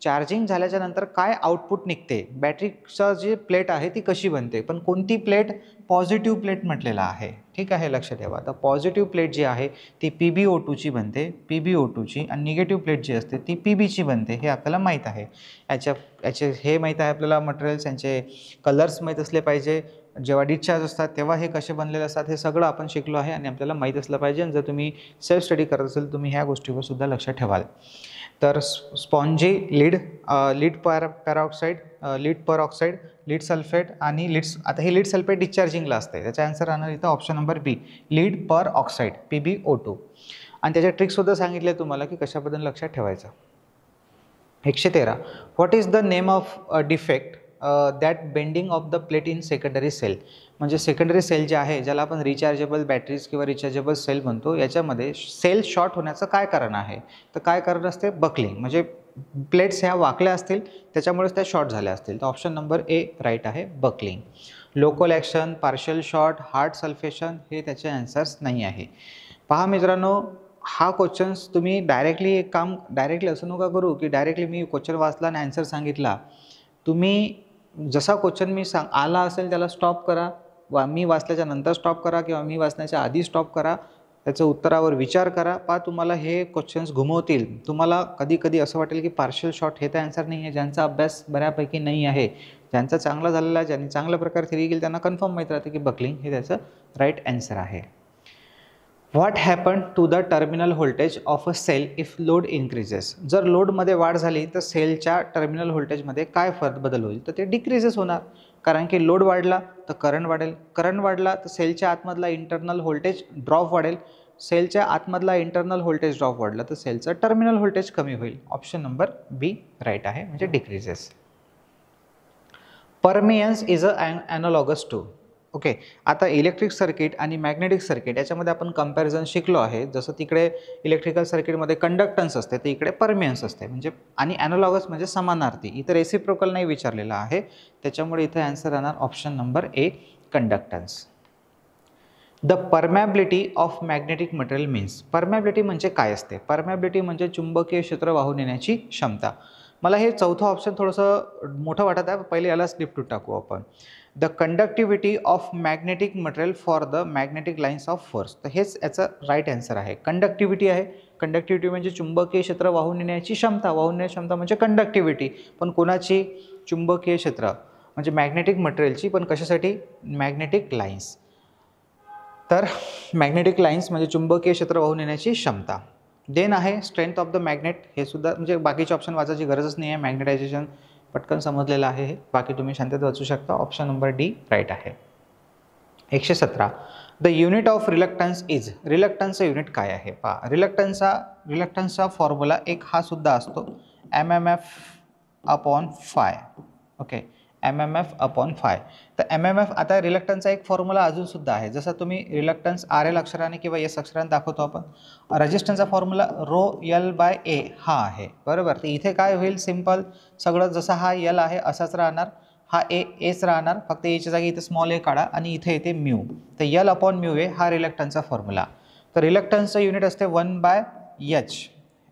charging झाल्याच्या नंतर काय output निघते, बॅटरीचं जी plate आहे ती कशी बनते, पण कोणती प्लेट, पॉझिटिव्ह प्लेट म्हटलेला आहे, ठीक आहे, लक्ष ठेवा. तर पॉझिटिव्ह प्लेट जी आहे ती PbO2ची बनते, PbO2ची, आणि निगेटिव्ह प्लेट जी असते ती Pbची बनते, हे आपल्याला माहीत आहे. याचे हे माहीत आहे आपल्याला, मटेरियल्स यांचे कलर्स माहीत असले पाहिजे, जेव्हा डिस्चार्ज असतात तेव्हा हे कसे बनलेले असतात हे सगळं आपण शिकलो आहे आणि आपल्याला माहीत असलं पाहिजे. आणि जर तुम्ही सेल्फ स्टडी करत असेल तुम्ही ह्या गोष्टीवर सुद्धा लक्ष ठेवाल. तर spongy lead peroxide, lead peroxide, lead sulphate आणि आता हे लीड सल्फेट डिस्चार्जिंगला असते, त्याचा आन्सर राहणार इथं ऑप्शन नंबर बी, लीड परऑक्साईड, PbO2. आणि त्याच्या ट्रिक्ससुद्धा सांगितले तुम्हाला की कशाबद्दल लक्षात ठेवायचं. 113, what is the name of defect that bending of the plate in secondary cell. म्हणजे सेकंडरी सेल जे आहे, ज्याला आपण रिचार्जेबल बॅटरीज किंवा रिचार्जेबल सेल म्हणतो, याच्यामध्ये सेल शॉर्ट होण्याचं काय कारण आहे, तर काय कारण असते, बकलिंग. म्हणजे प्लेट्स ह्या वाकल्या असतील त्याच्यामुळेच त्या शॉर्ट झाल्या असतील. तर ऑप्शन नंबर ए राईट आहे, buckling. Local action, partial short, hard sulphation हे त्याचे आन्सर्स नाही आहे. पहा मित्रांनो, हा क्वेश्चन्स तुम्ही डायरेक्टली असं नका करू की डायरेक्टली मी क्वेश्चन वाचला आणि आन्सर सांगितला. तुम्ही जसा क्वेश्चन मी आला असेल त्याला स्टॉप करा, मी वाचल्याच्या नंतर स्टॉप करा किंवा मी वाचण्याच्या आधी स्टॉप करा, त्याच्या उत्तरावर विचार करा. तुम्हाला हे क्वेश्चन्स घुमवतील. तुम्हाला कधी कधी असं वाटेल की पार्शियल शॉर्ट हे तर आन्सर नाही आहे, ज्यांचा अभ्यास बऱ्यापैकी नाही आहे, ज्यांचा चांगला झालेला आहे, ज्यांनी चांगल्या प्रकारे थिअरी केली त्यांना कन्फर्म माहीत राहते की बकलिंग हे त्याचं राईट आन्सर आहे. What happen to the terminal voltage of a cell if load increases. जर लोडमध्ये वाढ झाली तर सेलच्या टर्मिनल व्होल्टेजमध्ये काय बदल होईल, तर ते डिक्रीजेस होणार. कारण की लोड वाढला तर करंट वाढेल, करंट वाढला तर सेलच्या आतमधला इंटरनल व्होल्टेज ड्रॉप वाढेल, सेलच्या आतमधला इंटरनल व्होल्टेज ड्रॉप वाढला तर सेलचं टर्मिनल व्होल्टेज कमी होईल. ऑप्शन नंबर बी राईट आहे, म्हणजे decreases. Permeance is a analogous to. Okay, आता इलेक्ट्रिक सर्किट आणि मॅग्नेटिक सर्किट याच्यामध्ये आपण कंपॅरिझन शिकलो आहे. जसं तिकडे इलेक्ट्रिकल सर्किटमध्ये कंडक्टन्स असते तर इकडे परमियन्स असते, म्हणजे आणि ॲनालॉगस म्हणजे समानार्थी. इथं रेसिप्रोकल नाही विचारलेला आहे, त्याच्यामुळे इथं आन्सर राहणार option number A, conductance. The permeability of magnetic material means. Permeability म्हणजे काय असते, परमॅबिलिटी म्हणजे चुंबकीय क्षेत्र वाहून नेण्याची क्षमता. मला हे चौथं ऑप्शन थोडंसं मोठं वाटत आहे, पहिले यालाच निपटून टाकू आपण. The conductivity of magnetic material for the magnetic lines of force. तर हेच याचं राईट आन्सर आहे. कंडक्टिव्हिटी आहे, कंडक्टिव्हिटी म्हणजे चुंबकीय क्षेत्र वाहून नेण्याची क्षमता, वाहून नेण्याची क्षमता म्हणजे कंडक्टिव्हिटी. पण कोणाची, चुंबकीय क्षेत्र म्हणजे मॅग्नेटिक मटेरियलची, पण कशासाठी, मॅग्नेटिक लाईन्स. तर मॅग्नेटिक लाईन्स म्हणजे चुंबकीय क्षेत्र वाहून नेण्याची क्षमता. देन आहे स्ट्रेंथ ऑफ द मॅग्नेट, हे सुद्धा म्हणजे बाकीचे ऑप्शन वाचायची गरजच नाही आहे, मॅग्नेटायझेशन पटकन समजलेलं आहे हे, बाकी तुम्ही शांततेत वाचू शकता. ऑप्शन नंबर डी राईट आहे. 117, the unit of reluctance is. रिलक्टन्सचं युनिट काय आहे पहा. रिलक्टन्सचा फॉर्म्युला एक हा सुद्धा असतो, mmf/φ. Okay, mmf/φ. तर mmf, आता रिलक्टन्सचा एक फॉर्म्युला अजून सुद्धा आहे. जसं तुम्ही रिलक्टन्स RL अक्षराने किंवा S अक्षराने दाखवतो आपण. रेजिस्टन्सचा फॉर्म्युला ρl/a हा आहे, बरोबर. तर इथे काय होईल, सिम्पल सगळं जसं हा L आहे असाच राहणार, हा Aच राहणार, फक्त Aच्या जागी इथे स्मॉल a काढा आणि इथे येते म्यू. तर L/μa हा रिलक्टन्सचा फॉर्म्युला. तर रिलक्टन्सचं युनिट असते 1/h,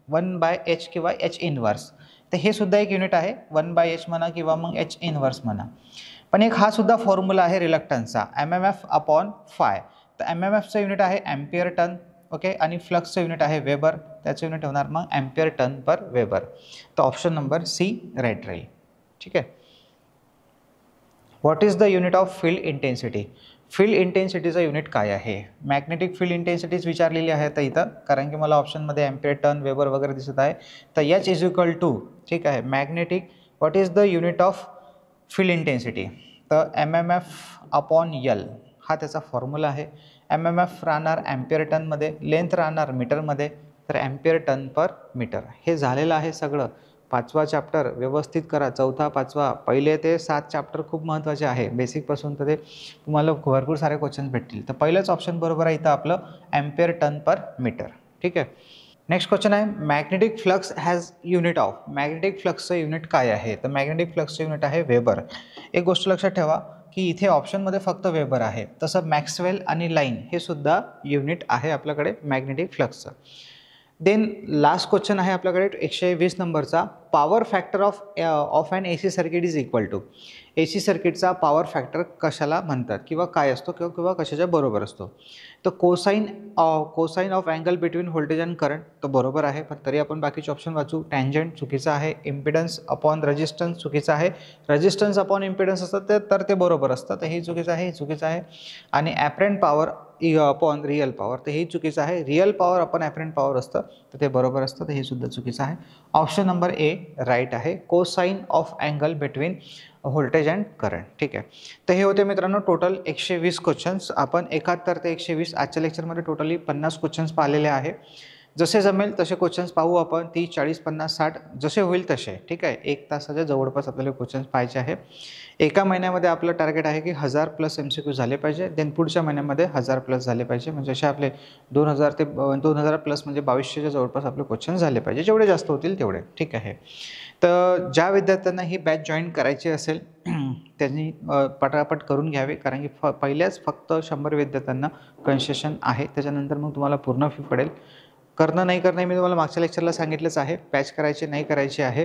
1/h किंवा h इनवर्स. तर हे सुद्धा एक युनिट आहे, 1/h म्हणा किंवा मग h इनवर्स म्हणा. पण एक हा सुद्धा फॉर्म्युला आहे रिलक्टन्सचा, mmf/φ. तर mmfचं युनिट आहे ॲम्पियर टन, ओके, आणि फ्लक्सचं युनिट आहे वेबर, त्याचं युनिट होणार मग ॲम्पियर टन पर वेबर. तर ऑप्शन नंबर सी राईट राहील, ठीक आहे. What is the unit of field intensity. फील्ड इंटेन्सिटीचं युनिट काय आहे. मॅग्नेटिक फील्ड इंटेन्सिटीज विचारलेली आहे तर इथं, कारण की मला ऑप्शनमध्ये ॲम्पियर टन वेबर वगैरे दिसत आहे. तर H = ठीक आहे, magnetic, what is the unit of field intensity. तर mmf/L हा त्याचा फॉर्म्युला आहे. mmf राहणार ॲम्पियर टनमध्ये, लेंथ राहणार मीटरमध्ये, तर ॲम्पियर टन पर मीटर. हे झालेलं आहे सगळं. 5वा चॅप्टर व्यवस्थित करा, 4था 5वा, पहिले ते 7 चॅप्टर खूप महत्त्वाचे आहे, बेसिकपासून तर ते तुम्हाला भरपूर सारे क्वेश्चन्स भेटतील. तर पहिलंच ऑप्शन बरोबर आहे इथं आपलं, ॲम्पियर टन पर मीटर, ठीक आहे. नेक्स्ट क्वेश्चन आहे, magnetic flux has unit of. Magnetic फ्लक्सचं युनिट काय आहे. तर मॅग्नेटिक फ्लक्सचं युनिट आहे वेबर. एक गोष्ट लक्षात ठेवा की इथे ऑप्शनमध्ये फक्त वेबर आहे, तसं मॅक्सवेल आणि लाईन हे सुद्धा युनिट आहे आपल्याकडे मॅग्नेटिक फ्लक्सचं. देन लास्ट क्वेश्चन आहे आपल्याकडे 120 नंबरचा, power factor of an AC circuit is equal to. AC सर्किटचा पॉवर फॅक्टर कशाला म्हणतात किंवा काय असतो किंवा कशाच्या बरोबर असतो. तर cosine of angle between voltage and current तो बरोबर आहे, पण तरी आपण बाकीचे ऑप्शन वाचू. टँजंट चुकीचं आहे, इम्पिडन्स अपॉन रेजिस्टन्स चुकीचं आहे, रेजिस्टन्स अपॉन इम्पिडन्स असतं तर ते बरोबर असतं, तर हे चुकीचं आहे, हे चुकीचं आहे. आणि apparent power upon real power तर हे चुकीचं आहे, real power upon apparent power असतं तर ते बरोबर असतं, तर हे सुद्धा चुकीचं आहे. ऑप्शन नंबर ए राईट आहे, cosine of angle between voltage and current. ठीक आहे, तर हे होते मित्रांनो टोटल 120 क्वेश्चन्स. आपण 71 ते 120 आजच्या लेक्चरमध्ये टोटली 50 क्वेश्चन्स पाहिलेले आहे. जसे जमेल तसे क्वेश्चन्स पाहू आपण, 30, 40, 50, 60 जसे होईल तसे. ठीक आहे, 1 तासाच्या जवळपास आपल्याला क्वेश्चन्स पाहिजे आहे. एका महिन्यामध्ये आपलं टार्गेट आहे की 1000+ MCQ झाले पाहिजे, देन पुढच्या महिन्यामध्ये 1000+ झाले पाहिजे, म्हणजे असे आपले 2000 ते 2000+ म्हणजे 2200च्या जवळपास आपले क्वेश्चन झाले पाहिजे, जेवढे जास्त होतील तेवढे. ठीक आहे, तर ज्या विद्यार्थ्यांना ही बॅच जॉईन करायची असेल त्यांनी पटापट करून घ्यावे, कारण की पहिल्याच फक्त 100 विद्यार्थ्यांना कन्सेशन आहे, त्याच्यानंतर मग तुम्हाला पूर्ण फी पडेल. करणं नाही करणं मी तुम्हाला मागच्या लेक्चरला सांगितलंच आहे, बॅच करायची नाही करायची आहे.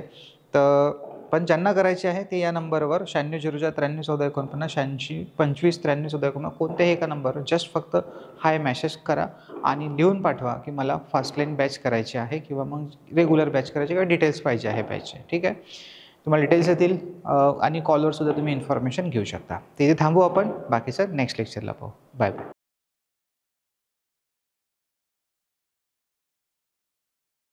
तर पण ज्यांना करायची आहे ते या नंबरवर 9604 93 14 49 86 25 93 14 49 कोणत्याही एका नंबरवर जस्ट फक्त हाय मेसेज करा आणि लिहून पाठवा की मला फास्ट लाईन बॅच करायची आहे किंवा मग रेग्युलर बॅच करायची किंवा डिटेल्स पाहिजे आहे बॅचचे. ठीक आहे, तुम्हाला डिटेल्स येतील आणि कॉलवरसुद्धा तुम्ही इन्फॉर्मेशन घेऊ शकता. तिथे थांबू आपण, बाकीचं नेक्स्ट लेक्चरला पाहू. Bye bye.